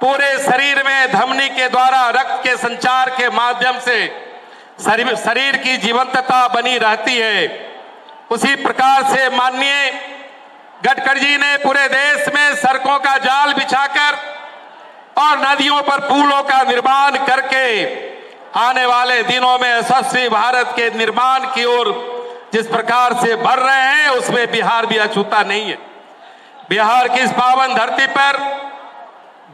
पूरे शरीर में धमनी के द्वारा रक्त के संचार के माध्यम से शरीर की जीवंतता बनी रहती है। उसी प्रकार से माननीय गडकरी जी ने पूरे देश में सड़कों का जाल बिछाकर और नदियों पर पुलों का निर्माण करके आने वाले दिनों में यशस्वी भारत के निर्माण की ओर जिस प्रकार से बढ़ रहे हैं, उसमें बिहार भी अछूता नहीं है। बिहार की इस पावन धरती पर,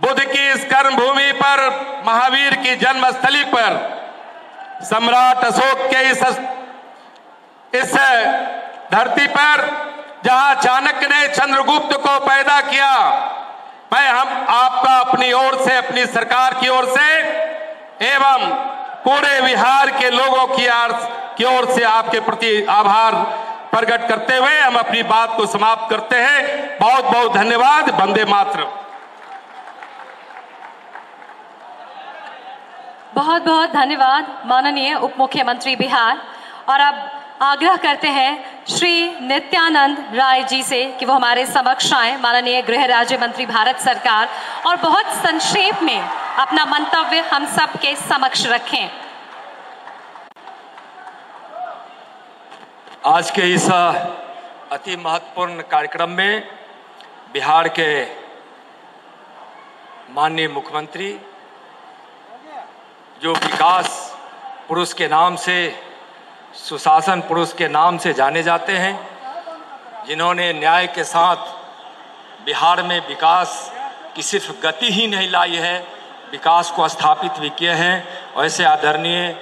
बुद्ध की इस कर्म भूमि पर, महावीर की जन्मस्थली पर, सम्राट अशोक के इस धरती पर जहां चाणक्य ने चंद्रगुप्त को पैदा किया, मैं आपका अपनी ओर से, अपनी सरकार की ओर से एवं पूरे बिहार के लोगों की ओर से आपके प्रति आभार प्रकट करते हुए हम अपनी बात को समाप्त करते हैं। बहुत बहुत धन्यवाद। वंदे मातरम। बहुत बहुत धन्यवाद माननीय उप मुख्यमंत्री बिहार। और अब आग्रह करते हैं श्री नित्यानंद राय जी से कि वो हमारे समक्ष आए, माननीय गृह राज्य मंत्री भारत सरकार, और बहुत संक्षेप में अपना मंतव्य हम सब के समक्ष रखें। आज के इस अति महत्वपूर्ण कार्यक्रम में बिहार के माननीय मुख्यमंत्री, जो विकास पुरुष के नाम से, सुशासन पुरुष के नाम से जाने जाते हैं, जिन्होंने न्याय के साथ बिहार में विकास की सिर्फ गति ही नहीं लाई है, विकास को स्थापित भी किए हैं, वैसे आदरणीय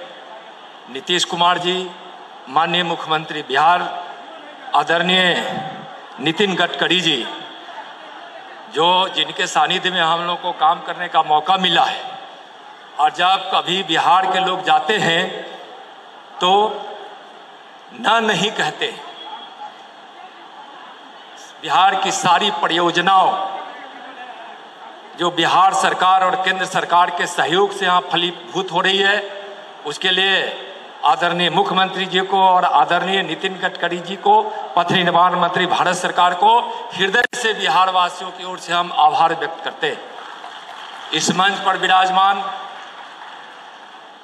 नीतीश कुमार जी, माननीय मुख्यमंत्री बिहार आदरणीय नितिन गडकरी जी, जिनके सानिध्य में हम लोग को काम करने का मौका मिला है। और जब कभी बिहार के लोग जाते हैं तो नहीं कहते। बिहार की सारी परियोजनाओं जो बिहार सरकार और केंद्र सरकार के सहयोग से यहाँ फलीभूत हो रही है, उसके लिए आदरणीय मुख्यमंत्री जी को और आदरणीय नितिन गडकरी जी को, पथ निर्माण मंत्री भारत सरकार को हृदय से बिहार वासियों की ओर से हम आभार व्यक्त करते हैं। इस मंच पर विराजमान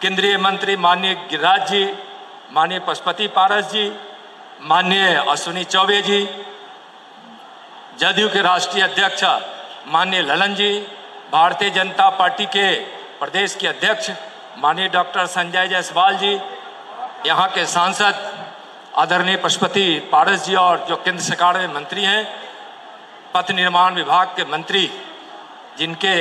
केंद्रीय मंत्री माननीय गिरिराज जी, माननीय पशुपति पारस जी, माननीय अश्विनी चौबे जी, जदयू के राष्ट्रीय अध्यक्ष माननीय ललन जी, भारतीय जनता पार्टी के प्रदेश के अध्यक्ष माननीय डॉक्टर संजय जायसवाल जी, यहाँ के सांसद आदरणीय पशुपति पारस जी, और जो केंद्र सरकार में मंत्री हैं, पथ निर्माण विभाग के मंत्री, जिनके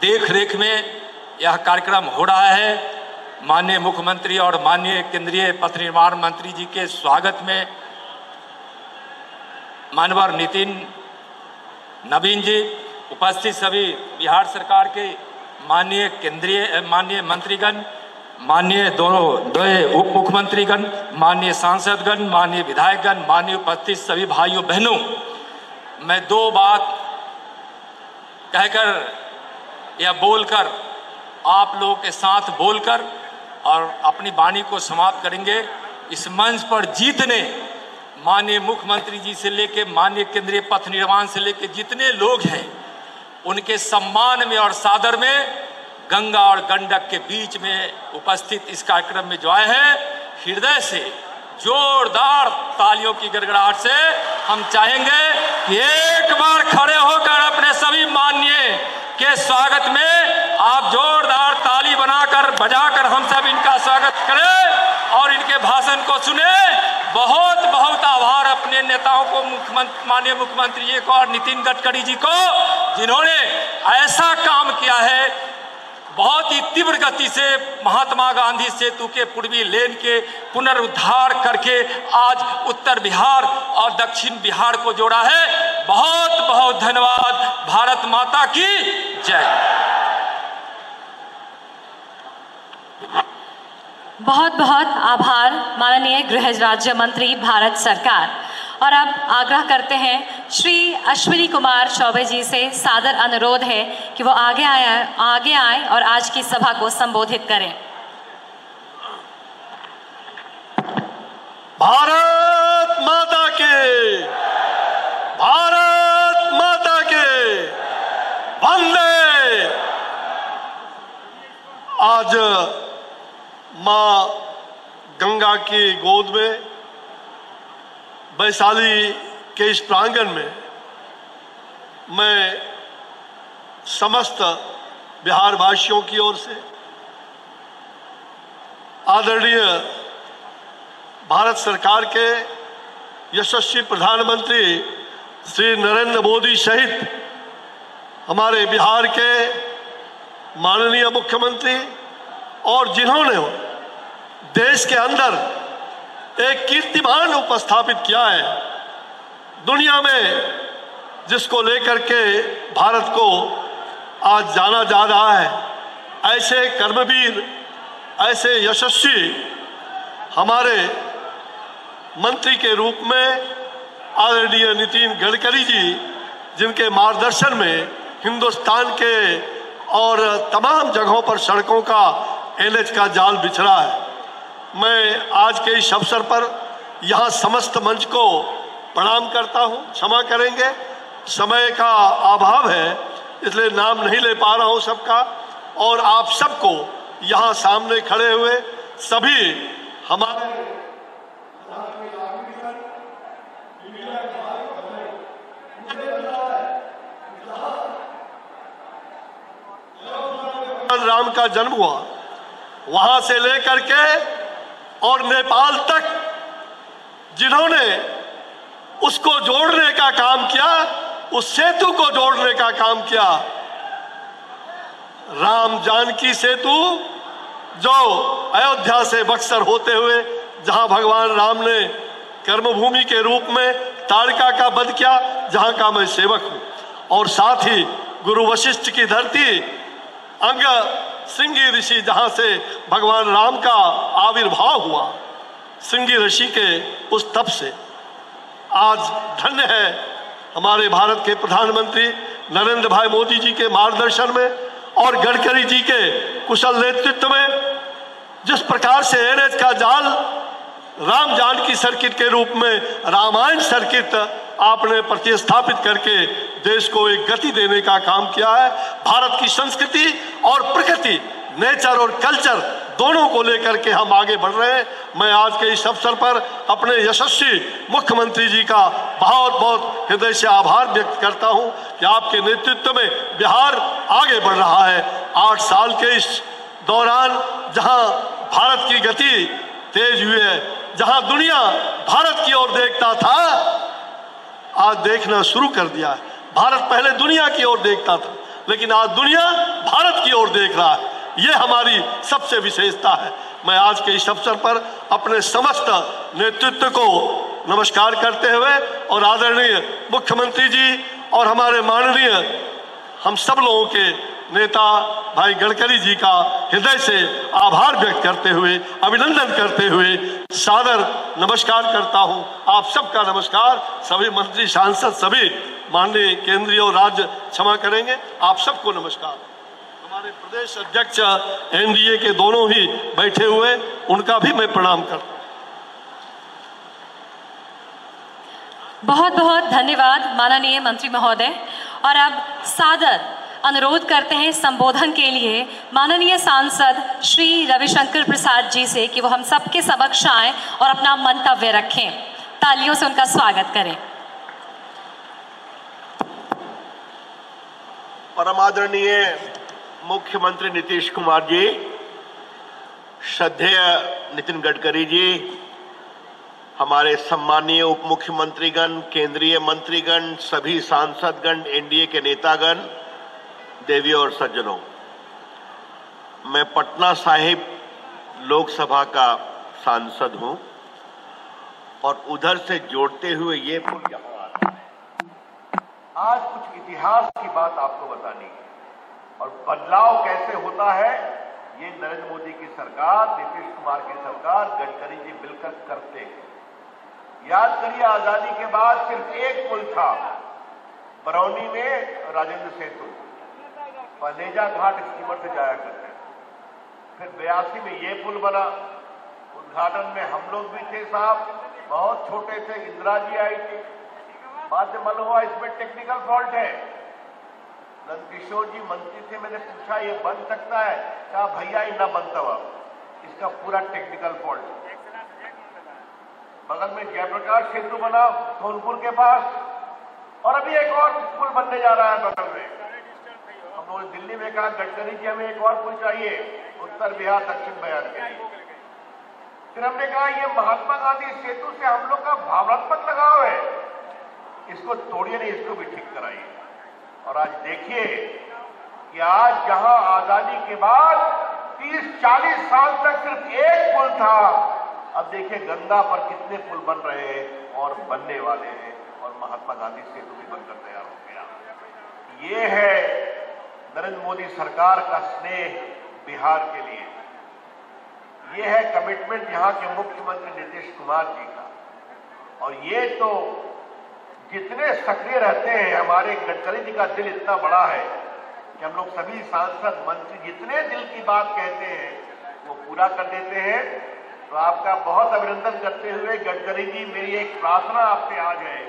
देख रेख में यह कार्यक्रम हो रहा है, माननीय मुख्यमंत्री और माननीय केंद्रीय पथ निर्माण मंत्री जी के स्वागत में मानवर नितिन नवीन जी, उपस्थित सभी बिहार सरकार के माननीय मंत्रीगण, माननीय दो उप मुख्यमंत्रीगण, माननीय सांसदगण, माननीय विधायकगण, माननीय उपस्थित सभी भाइयों बहनों, मैं दो बात कहकर यह बोलकर, आप लोगों के साथ बोलकर और अपनी वाणी को समाप्त करेंगे। इस मंच पर जीतने माननीय मुख्यमंत्री जी से लेके माननीय केंद्रीय पथ निर्माण से लेके जितने लोग हैं, उनके सम्मान में और सादर में गंगा और गंडक के बीच में उपस्थित इस कार्यक्रम में जो आए हैं, हृदय से जोरदार तालियों की गड़गड़ाहट से हम चाहेंगे कि एक बार खड़े होकर अपने सभी माननीय के स्वागत में आप जोरदार ताली बनाकर बजाकर हम सब इनका स्वागत करें और इनके भाषण को सुने। बहुत बहुत आभार अपने नेताओं को, माननीय मुख्यमंत्री जी को और नितिन गडकरी जी को, जिन्होंने ऐसा काम किया है, बहुत ही तीव्र गति से महात्मा गांधी सेतु के पूर्वी लेन के पुनरुद्धार करके आज उत्तर बिहार और दक्षिण बिहार को जोड़ा है। बहुत बहुत धन्यवाद। भारत माता की जय। बहुत बहुत आभार माननीय गृह राज्य मंत्री भारत सरकार। और अब आग्रह करते हैं श्री अश्विनी कुमार चौबे जी से, सादर अनुरोध है कि वो आगे आए और आज की सभा को संबोधित करें। भारत माता के, भारत माता के वंदे। आज मां गंगा की गोद में वैशाली के इस प्रांगण में मैं समस्त बिहार वासियों की ओर से आदरणीय भारत सरकार के यशस्वी प्रधानमंत्री श्री नरेंद्र मोदी सहित हमारे बिहार के माननीय मुख्यमंत्री और जिन्होंने देश के अंदर एक कीर्तिमान उपस्थापित किया है, दुनिया में जिसको लेकर के भारत को आज जाना जा रहा है, ऐसे कर्मवीर, ऐसे यशस्वी हमारे मंत्री के रूप में आदरणीय नितिन गडकरी जी, जिनके मार्गदर्शन में हिंदुस्तान के और तमाम जगहों पर सड़कों का NH का जाल बिछड़ा है। मैं आज के इस अवसर पर यहाँ समस्त मंच को प्रणाम करता हूँ। क्षमा करेंगे, समय का अभाव है, इसलिए नाम नहीं ले पा रहा हूँ सबका। और आप सबको यहाँ सामने खड़े हुए सभी हमारे राम का जन्म हुआ, वहां से लेकर के और नेपाल तक जिन्होंने उसको जोड़ने का काम किया, उस सेतु को जोड़ने का काम किया, राम जानकी सेतु जो अयोध्या से बक्सर होते हुए जहां भगवान राम ने कर्मभूमि के रूप में ताड़का का वध किया, जहां का मैं सेवक हूं। और साथ ही गुरु वशिष्ठ की धरती अंग सिंगी ऋषि, जहां से भगवान राम का आविर्भाव हुआ, सिंगी ऋषि के उस तप से आज धन्य है हमारे भारत के प्रधानमंत्री नरेंद्र भाई मोदी जी के मार्गदर्शन में और गडकरी जी के कुशल नेतृत्व में जिस प्रकार से NH का जाल राम जानकी सर्किट के रूप में रामायण सर्किट आपने प्रतिस्थापित करके देश को एक गति देने का काम किया है। भारत की संस्कृति और प्रकृति, नेचर और कल्चर दोनों को लेकर के हम आगे बढ़ रहे हैं। मैं आज के इस अवसर पर अपने यशस्वी मुख्यमंत्री जी का बहुत बहुत हृदय से आभार व्यक्त करता हूं कि आपके नेतृत्व में बिहार आगे बढ़ रहा है। 8 साल के इस दौरान जहां भारत की गति तेज हुई है, जहां दुनिया भारत की ओर देखता था, आज देखना शुरू कर दिया है। भारत पहले दुनिया की ओर देखता था, लेकिन आज दुनिया भारत की ओर देख रहा है। ये हमारी सबसे विशेषता है। मैं आज के इस अवसर पर अपने समस्त नेतृत्व को नमस्कार करते हुए और आदरणीय मुख्यमंत्री जी और हमारे माननीय हम सब लोगों के नेता भाई गडकरी जी का हृदय से आभार व्यक्त करते हुए, अभिनंदन करते हुए सादर नमस्कार करता हूं। आप सबका नमस्कार, सभी मंत्री, सांसद, सभी माननीय केंद्रीय और राज्य क्षमा करेंगे, आप सबको नमस्कार। हमारे प्रदेश अध्यक्ष एनडीए के दोनों ही बैठे हुए, उनका भी मैं प्रणाम करता हूं। बहुत बहुत धन्यवाद माननीय मंत्री महोदय। और अब सादर अनुरोध करते हैं संबोधन के लिए माननीय सांसद श्री रविशंकर प्रसाद जी से कि वो हम सबके समक्ष आएं और अपना मंतव्य रखें। तालियों से उनका स्वागत करें। परमादरणीय मुख्यमंत्री नीतीश कुमार जी, श्रद्धेय नितिन गडकरी जी, हमारे सम्मानीय उप मुख्यमंत्रीगण, केंद्रीय मंत्रीगण, सभी सांसदगण, एनडीए के नेतागण, देवियों और सज्जनों, मैं पटना साहिब लोकसभा का सांसद हूं और उधर से जोड़ते हुए ये पुल यहां आता है। आज कुछ इतिहास की बात आपको बतानी है और बदलाव कैसे होता है ये नरेंद्र मोदी की सरकार, नीतीश कुमार की सरकार, गडकरी जी मिलकर करते हैं। याद करिए, आजादी के बाद सिर्फ एक पुल था बरौनी में, राजेंद्र सेतु, पनेजा घाट स्टीमर से जाया करते थे। फिर 82 में ये पुल बना, उद्घाटन में हम लोग भी थे साहब, बहुत छोटे थे, इंदिरा जी आई थी। बाद में मालूम हुआ इसमें टेक्निकल फॉल्ट है। नंदकिशोर जी मंत्री थे, मैंने पूछा ये बन सकता है? कहा भैया ये ना बनता हुआ, इसका पूरा टेक्निकल फॉल्ट। बगल में जयप्रकाश सेतु बना सोनपुर के पास, और अभी एक और पुल बनने जा रहा है बगल में। हम लोग दिल्ली में कहा गडकरी जी हमें एक और पुल चाहिए उत्तर बिहार दक्षिण बिहार के लिए। फिर हमने कहा ये महात्मा गांधी सेतु से हम लोग का भावनात्मक लगाव है, इसको तोड़िए नहीं, इसको भी ठीक कराइए। और आज देखिए कि आज जहां आजादी के बाद 30-40 साल तक सिर्फ एक पुल था, अब देखिए गंगा पर कितने पुल बन रहे हैं और बनने वाले हैं, और महात्मा गांधी सेतु भी बनकर तैयार हो गया। ये है नरेंद्र मोदी सरकार का स्नेह बिहार के लिए, ये है कमिटमेंट यहाँ के मुख्यमंत्री नीतीश कुमार जी का। और ये तो जितने सक्रिय रहते हैं, हमारे गडकरी जी का दिल इतना बड़ा है कि हम लोग सभी सांसद मंत्री जितने दिल की बात कहते हैं वो पूरा कर देते हैं। तो आपका बहुत अभिनंदन करते हुए गडकरी जी, मेरी एक प्रार्थना आपसे आज है,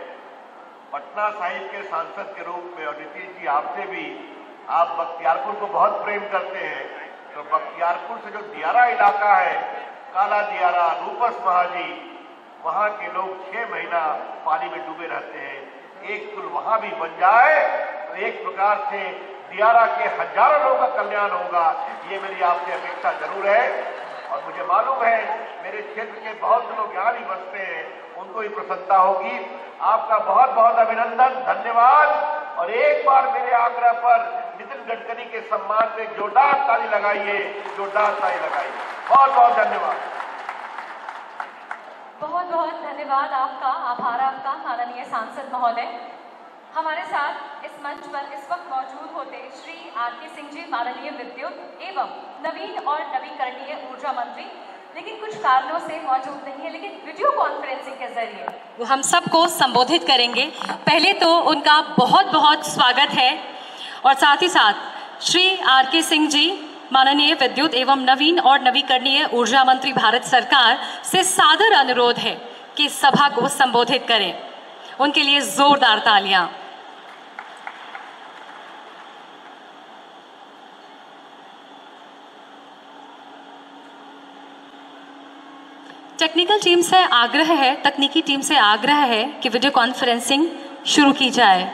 पटना साहिब के सांसद के रूप में, और नीतीश जी आपसे भी, आप बख्तियारपुर को बहुत प्रेम करते हैं, तो बख्तियारपुर से जो दियारा इलाका है, काला दियारा, रूपस महाजी, वहां के लोग 6 महीना पानी में डूबे रहते हैं। एक पुल वहां भी बन जाए तो एक प्रकार से दियारा के हजारों लोगों का कल्याण होगा, ये मेरी आपसे अपेक्षा जरूर है। और मुझे मालूम है मेरे क्षेत्र के बहुत से लोग यहाँ भी बसते हैं, उनको भी प्रसन्नता होगी। आपका बहुत बहुत अभिनंदन, धन्यवाद। और एक बार मेरे आग्रह पर नितिन गडकरी के सम्मान में जोरदार ताली लगाइए, जोरदार ताली लगाइए। बहुत बहुत धन्यवाद। बहुत बहुत धन्यवाद आपका, आभार आपका माननीय सांसद महोदय। हमारे साथ इस मंच पर इस वक्त मौजूद होते श्री आर.के. सिंह जी, माननीय विद्युत एवं नवीन और नवीकरणीय ऊर्जा मंत्री, लेकिन कुछ कारणों से मौजूद नहीं है, लेकिन वीडियो कॉन्फ्रेंसिंग के जरिए वो हम सबको संबोधित करेंगे। पहले तो उनका बहुत बहुत स्वागत है, और साथ ही साथ श्री आर.के. सिंह जी, माननीय विद्युत एवं नवीन और नवीकरणीय ऊर्जा मंत्री, भारत सरकार से सादर अनुरोध है कि इस सभा को संबोधित करें। उनके लिए जोरदार तालियां। टेक्निकल टीम से आग्रह है, तकनीकी टीम से आग्रह है कि वीडियो कॉन्फ्रेंसिंग शुरू की जाए।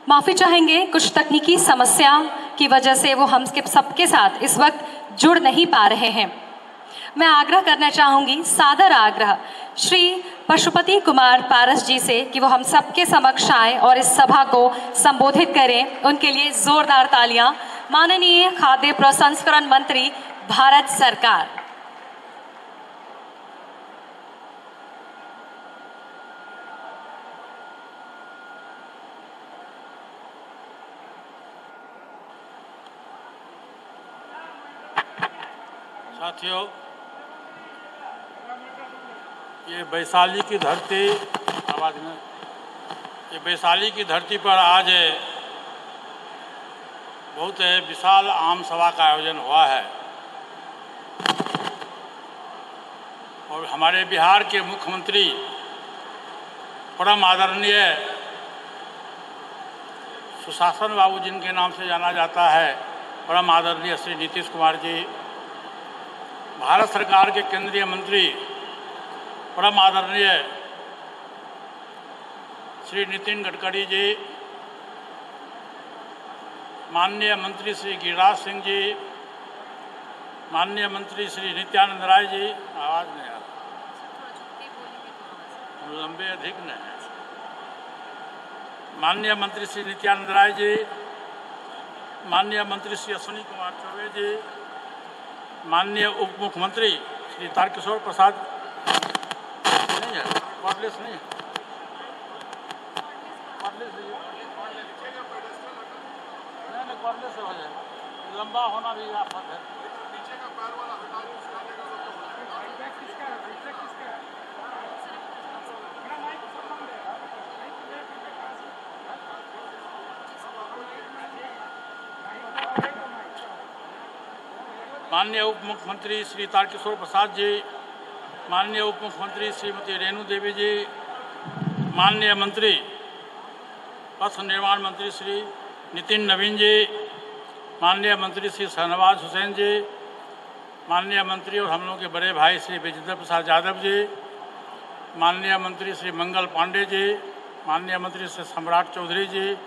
माफी चाहेंगे, कुछ तकनीकी समस्या की वजह से वो हम सबके साथ इस वक्त जुड़ नहीं पा रहे हैं। मैं आग्रह करना चाहूंगी, सादर आग्रह श्री पशुपति कुमार पारस जी से कि वो हम सबके समक्ष आए और इस सभा को संबोधित करें। उनके लिए जोरदार तालियां। माननीय खाद्य प्रसंस्करण मंत्री, भारत सरकार। साथियों, ये वैशाली की धरती आवाज में ये वैशाली की धरती पर आज बहुत विशाल आम सभा का आयोजन हुआ है और हमारे बिहार के मुख्यमंत्री परम आदरणीय सुशासन बाबू जिनके नाम से जाना जाता है, परम आदरणीय श्री नीतीश कुमार जी, भारत सरकार के केंद्रीय मंत्री परम आदरणीय श्री नितिन गडकरी जी, माननीय मंत्री श्री गिरिराज सिंह जी, माननीय मंत्री श्री नित्यानंद राय जी, आवाज नहीं आ रहा, लंबे अधिक नहीं, माननीय मंत्री श्री नित्यानंद राय जी, माननीय मंत्री श्री अश्विनी कुमार चौबे जी, माननीय उप मुख्यमंत्री श्री तारकिशोर प्रसाद, नहीं है कॉर्डलेस नहीं है, कॉर्डलेस हो जाए, लंबा होना भी आफत है। माननीय उप मुख्यमंत्री श्री तारकिशोर प्रसाद जी, माननीय उप मुख्यमंत्री श्रीमती रेणु देवी जी, माननीय मंत्री पथ निर्माण मंत्री श्री नितिन नवीन जी, माननीय मंत्री श्री शहनवाज हुसैन जी, माननीय मंत्री और हम लोग के बड़े भाई श्री विजेंद्र प्रसाद यादव जी, माननीय मंत्री श्री मंगल पांडे जी, माननीय मंत्री श्री सम्राट चौधरी जी,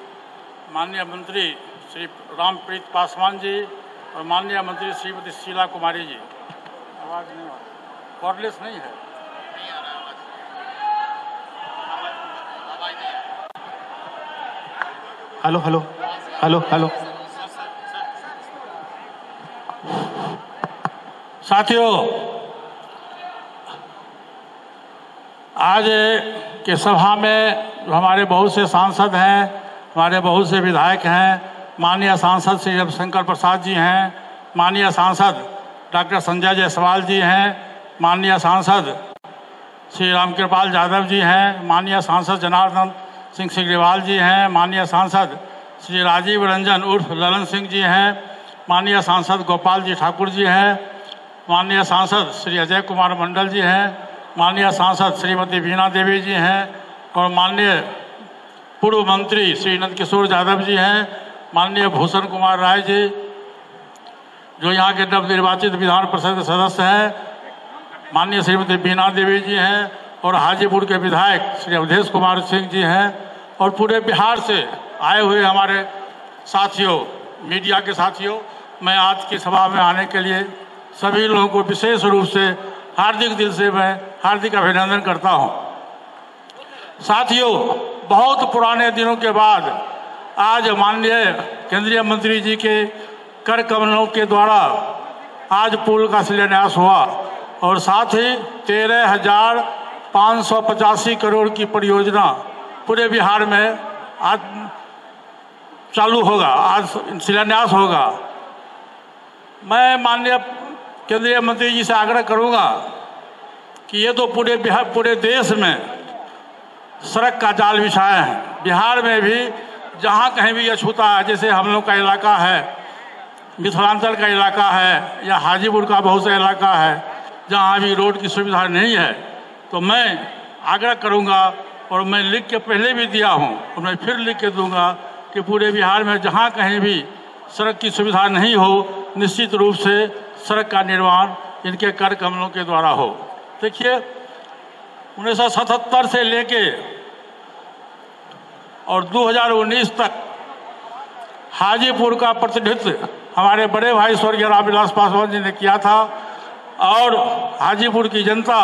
माननीय मंत्री श्री रामप्रीत पासवान जी और माननीय मंत्री श्रीमती शीला कुमारी जी, आवाज नहीं आ रही, कॉर्डलेस नहीं है, हेलो हेलो हेलो हेलो। साथियों, आज के सभा में हमारे बहुत से सांसद हैं, हमारे बहुत से विधायक हैं, माननीय सांसद श्री रविशंकर प्रसाद जी हैं, माननीय सांसद डॉक्टर संजय जायसवाल जी हैं, माननीय सांसद श्री रामकृपाल यादव जी हैं, माननीय सांसद जनार्दन सिंह सिग्रीवाल जी हैं, माननीय सांसद श्री राजीव रंजन उर्फ ललन सिंह जी हैं, माननीय सांसद गोपाल जी ठाकुर जी हैं, माननीय सांसद श्री अजय कुमार मंडल जी हैं, माननीय सांसद श्रीमती बीना देवी जी हैं और माननीय पूर्व मंत्री श्री नंदकिशोर यादव जी हैं, माननीय भूषण कुमार राय जी जो यहाँ के नवनिर्वाचित विधान परिषद के सदस्य हैं, माननीय श्रीमती बीना देवी जी हैं और हाजीपुर के विधायक श्री अवधेश कुमार सिंह जी हैं और पूरे बिहार से आए हुए हमारे साथियों, मीडिया के साथियों, मैं आज की सभा में आने के लिए सभी लोगों को विशेष रूप से हार्दिक दिल से मैं हार्दिक अभिनंदन करता हूं। साथियों, बहुत पुराने दिनों के बाद आज माननीय केंद्रीय मंत्री जी के कर कमलों के द्वारा आज पुल का शिलान्यास हुआ और साथ ही 13,585 करोड़ की परियोजना पूरे बिहार में आज चालू होगा, आज शिलान्यास होगा। मैं माननीय केंद्रीय मंत्री जी से आग्रह करूंगा कि ये तो पूरे बिहार, पूरे देश में सड़क का जाल बिछाए हैं, बिहार में भी जहाँ कहीं भी अछूता है, जैसे हम लोग का इलाका है, मिथिलांचल का इलाका है या हाजीपुर का बहुत सा इलाका है जहाँ अभी रोड की सुविधा नहीं है, तो मैं आग्रह करूंगा और मैं लिख के पहले भी दिया हूँ और मैं फिर लिख के दूंगा कि पूरे बिहार में जहाँ कहीं भी सड़क की सुविधा नहीं हो, निश्चित रूप से सड़क का निर्माण इनके कर कमलों के द्वारा हो। देखिए, 1977 से लेके और 2019 तक हाजीपुर का प्रतिनिधित्व हमारे बड़े भाई स्वर्गीय रामविलास पासवान जी ने किया था और हाजीपुर की जनता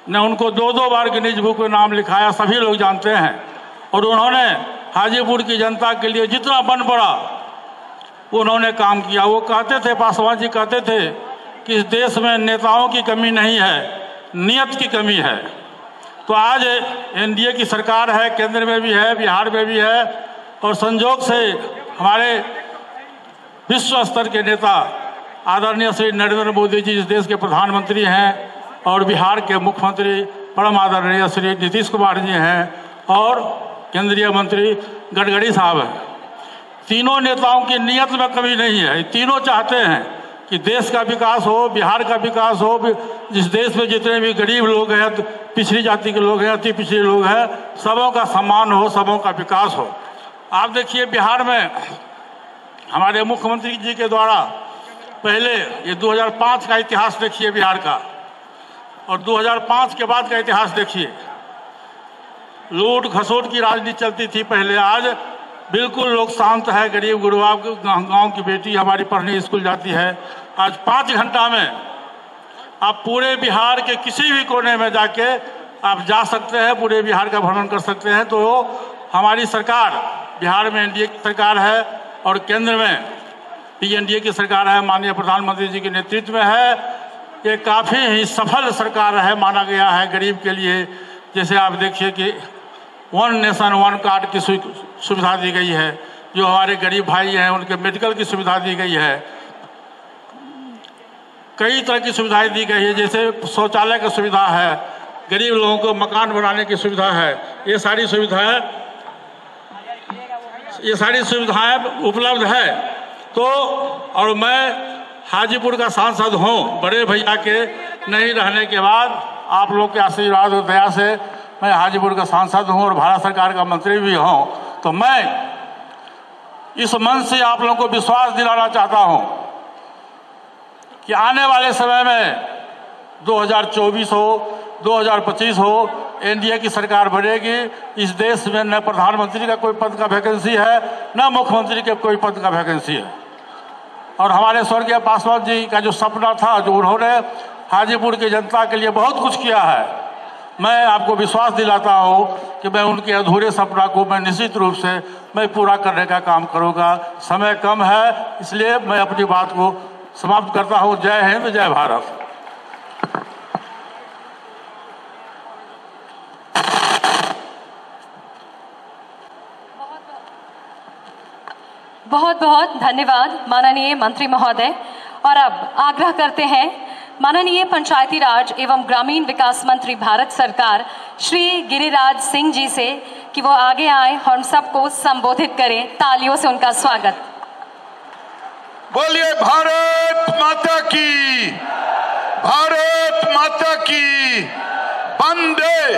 ने उनको 2-2 बार गिनीज बुक में नाम लिखाया, सभी लोग जानते हैं। और उन्होंने हाजीपुर की जनता के लिए जितना बन पड़ा उन्होंने काम किया। वो कहते थे, पासवान जी कहते थे कि इस देश में नेताओं की कमी नहीं है, नियत की कमी है। तो आज एनडीए की सरकार है, केंद्र में भी है, बिहार में भी है और संजोग से हमारे विश्व स्तर के नेता आदरणीय श्री नरेंद्र मोदी जी इस देश के प्रधानमंत्री हैं, और बिहार के मुख्यमंत्री परम आदरणीय श्री नीतीश कुमार जी हैं, और केंद्रीय मंत्री गडकरी साहब हैं। तीनों नेताओं की नीयत में कमी नहीं है। तीनों चाहते हैं कि देश का विकास हो, बिहार का विकास हो। जिस देश में जितने भी गरीब लोग हैं, पिछड़ी जाति के लोग हैं, अति पिछड़े लोग हैं, सबों का सम्मान हो, सबों का विकास हो। आप देखिए बिहार में हमारे मुख्यमंत्री जी के द्वारा पहले ये 2005 का इतिहास देखिए बिहार का, और 2005 के बाद का इतिहास देखिए। लूट खसोट की राजनीति चलती थी पहले, आज बिल्कुल लोग शांत है। गरीब गुरबा गांव की बेटी हमारी पढ़ने स्कूल जाती है। आज 5 घंटा में आप पूरे बिहार के किसी भी कोने में जाके आप जा सकते हैं, पूरे बिहार का भ्रमण कर सकते हैं। तो हमारी सरकार बिहार में एनडीए की सरकार है, और केंद्र में पीएनडीए की सरकार है, माननीय प्रधानमंत्री जी के नेतृत्व में है। ये काफ़ी ही सफल सरकार है, माना गया है गरीब के लिए। जैसे आप देखिए कि 1 नेशन 1 कार्ड की सुविधा दी गई है, जो हमारे गरीब भाई हैं उनके मेडिकल की सुविधा दी गई है। कई तरह की सुविधाएं दी गई है, जैसे शौचालय की सुविधा है, गरीब लोगों को मकान बनाने की सुविधा है। ये सारी सुविधाएं उपलब्ध है। तो और मैं हाजीपुर का सांसद हूँ, बड़े भैया के नहीं रहने के बाद आप लोग के आशीर्वाद और दया से मैं हाजीपुर का सांसद हूँ और भारत सरकार का मंत्री भी हूँ। तो मैं इस मंच से आप लोगों को विश्वास दिलाना चाहता हूँ कि आने वाले समय में 2024 हो, 2025 हो, एनडीए की सरकार बनेगी। इस देश में न प्रधानमंत्री का कोई पद का वैकेंसी है, न मुख्यमंत्री के कोई पद का वैकेंसी है। और हमारे स्वर्गीय पासवान जी का जो सपना था, जो उन्होंने हाजीपुर की जनता के लिए बहुत कुछ किया है, मैं आपको विश्वास दिलाता हूँ कि मैं उनके अधूरे सपना को मैं निश्चित रूप से मैं पूरा करने का काम करूँगा। समय कम है, इसलिए मैं अपनी बात को समाप्त करता हूँ। जय हिंद, जय भारत। बहुत बहुत धन्यवाद माननीय मंत्री महोदय। और अब आग्रह करते हैं माननीय पंचायती राज एवं ग्रामीण विकास मंत्री भारत सरकार श्री गिरिराज सिंह जी से कि वो आगे आए और हम सबको संबोधित करें। तालियों से उनका स्वागत। बोलिए भारत माता की, भारत माता की, वंदे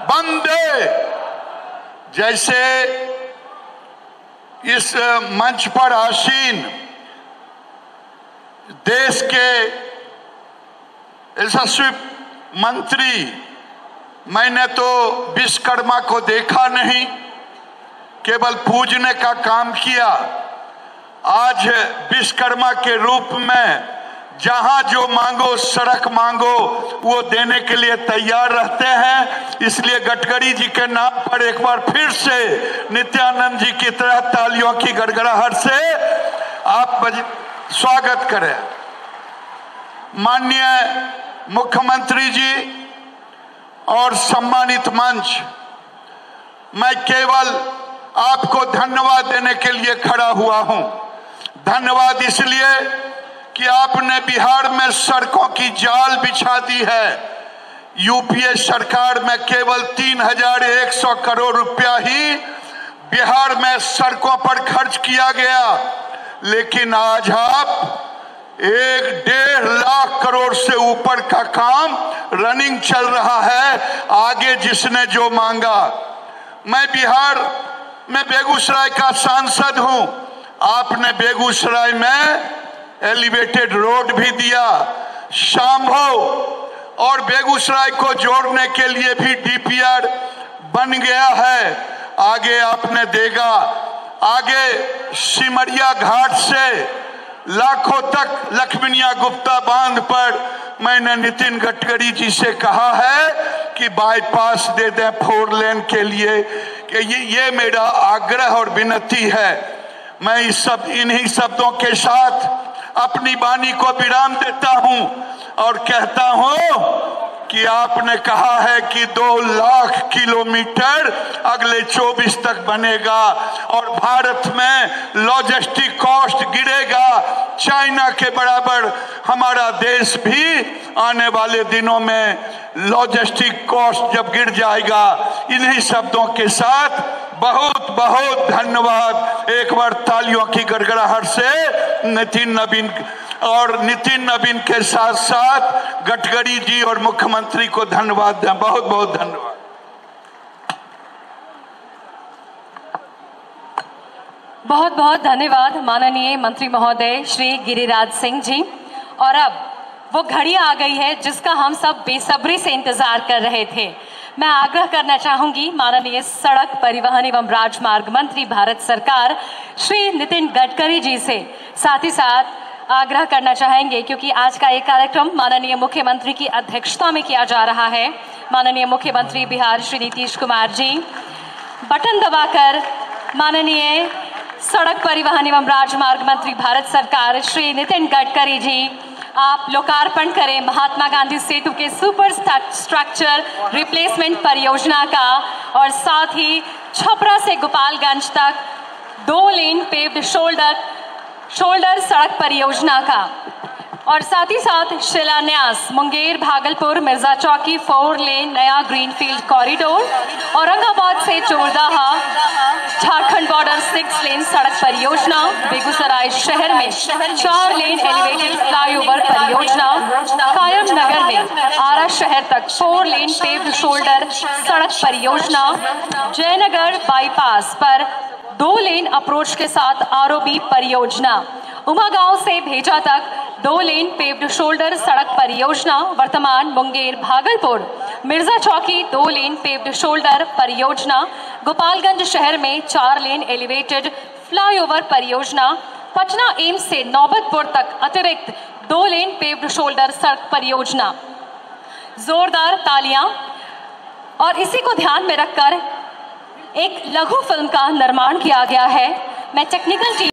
वंदे। जैसे इस मंच पर आसीन देश के यशस्वी मंत्री, मैंने तो विश्वकर्मा को देखा नहीं, केवल पूजने का काम किया। आज विश्वकर्मा के रूप में जहां जो मांगो, सड़क मांगो, वो देने के लिए तैयार रहते हैं। इसलिए गडकरी जी के नाम पर एक बार फिर से नित्यानंद जी की तरह तालियों की गड़गड़ाहट से आप स्वागत करें। माननीय मुख्यमंत्री जी और सम्मानित मंच, मैं केवल आपको धन्यवाद देने के लिए खड़ा हुआ हूं। धन्यवाद इसलिए कि आपने बिहार में सड़कों की जाल बिछा दी है। यूपीए सरकार में केवल 3100 करोड़ रुपया ही बिहार में सड़कों पर खर्च किया गया, लेकिन आज आप 1.5 लाख करोड़ से ऊपर का काम रनिंग चल रहा है। आगे जिसने जो मांगा, मैं बिहार में बेगूसराय का सांसद हूं। आपने बेगूसराय में एलिवेटेड रोड भी दिया, शाम्भो और बेगूसराय को जोड़ने के लिए भी डीपीआर बन गया है। आगे आपने देगा, आगे सिमरिया घाट से लाखों तक लक्ष्मीनिया गुप्ता बांध पर मैंने नितिन गडकरी जी से कहा है कि बाईपास दे दें 4 लेन के लिए, कि ये मेरा आग्रह और विनती है। मैं इन्हीं शब्दों के साथ अपनी वाणी को विराम देता हूं और कहता हूं कि आपने कहा है कि 2 लाख किलोमीटर अगले 24 तक बनेगा और भारत में लॉजिस्टिक कॉस्ट गिरेगा, चाइना के बराबर हमारा देश भी आने वाले दिनों में लॉजिस्टिक कॉस्ट जब गिर जाएगा। इन्हीं शब्दों के साथ बहुत बहुत धन्यवाद। एक बार तालियों की गड़गड़ाहट से नितिन नवीन के साथ साथ गडकरी जी और मुख्यमंत्री को धन्यवाद दें। बहुत बहुत धन्यवाद। बहुत बहुत धन्यवाद माननीय मंत्री महोदय श्री गिरिराज सिंह जी। और अब वो घड़ी आ गई है जिसका हम सब बेसब्री से इंतजार कर रहे थे। मैं आग्रह करना चाहूंगी माननीय सड़क परिवहन एवं राजमार्ग मंत्री भारत सरकार श्री नितिन गडकरी जी से, साथ ही साथ आग्रह करना चाहेंगे क्योंकि आज का एक कार्यक्रम माननीय मुख्यमंत्री की अध्यक्षता में किया जा रहा है। माननीय मुख्यमंत्री बिहार श्री नीतीश कुमार जी बटन दबाकर माननीय सड़क परिवहन एवं राजमार्ग मंत्री भारत सरकार श्री नितिन गडकरी जी आप लोकार्पण करें महात्मा गांधी सेतु के सुपर स्ट्रक्चर रिप्लेसमेंट परियोजना का और साथ ही छपरा से गोपालगंज तक 2 लेन पेव्ड शोल्डर सड़क परियोजना का और साथ ही साथ शिलान्यास मुंगेर भागलपुर मिर्जा चौकी 4 लेन नया ग्रीनफील्ड कॉरिडोर, औरंगाबाद से चोरदाहा झारखंड बॉर्डर 6 लेन सड़क परियोजना, बेगूसराय शहर में 4 लेन एलिवेटेड फ्लाईओवर परियोजना, कायम नगर में आरा शहर तक 4 लेन पेव्ड शोल्डर सड़क परियोजना, जयनगर बाईपास पर 2 लेन अप्रोच के साथ आरओबी परियोजना, उमागांव से भेजा तक 2 लेन पेव्ड शोल्डर सड़क परियोजना, वर्तमान मुंगेर भागलपुर मिर्जा चौकी 2 लेन पेव्ड शोल्डर परियोजना, गोपालगंज शहर में 4 लेन एलिवेटेड फ्लाईओवर परियोजना, पटना एम्स से नौबतपुर तक अतिरिक्त 2 लेन पेव्ड शोल्डर सड़क परियोजना। जोरदार तालियां। और इसी को ध्यान में रखकर एक लघु फिल्म का निर्माण किया गया है। मैं टेक्निकल टीम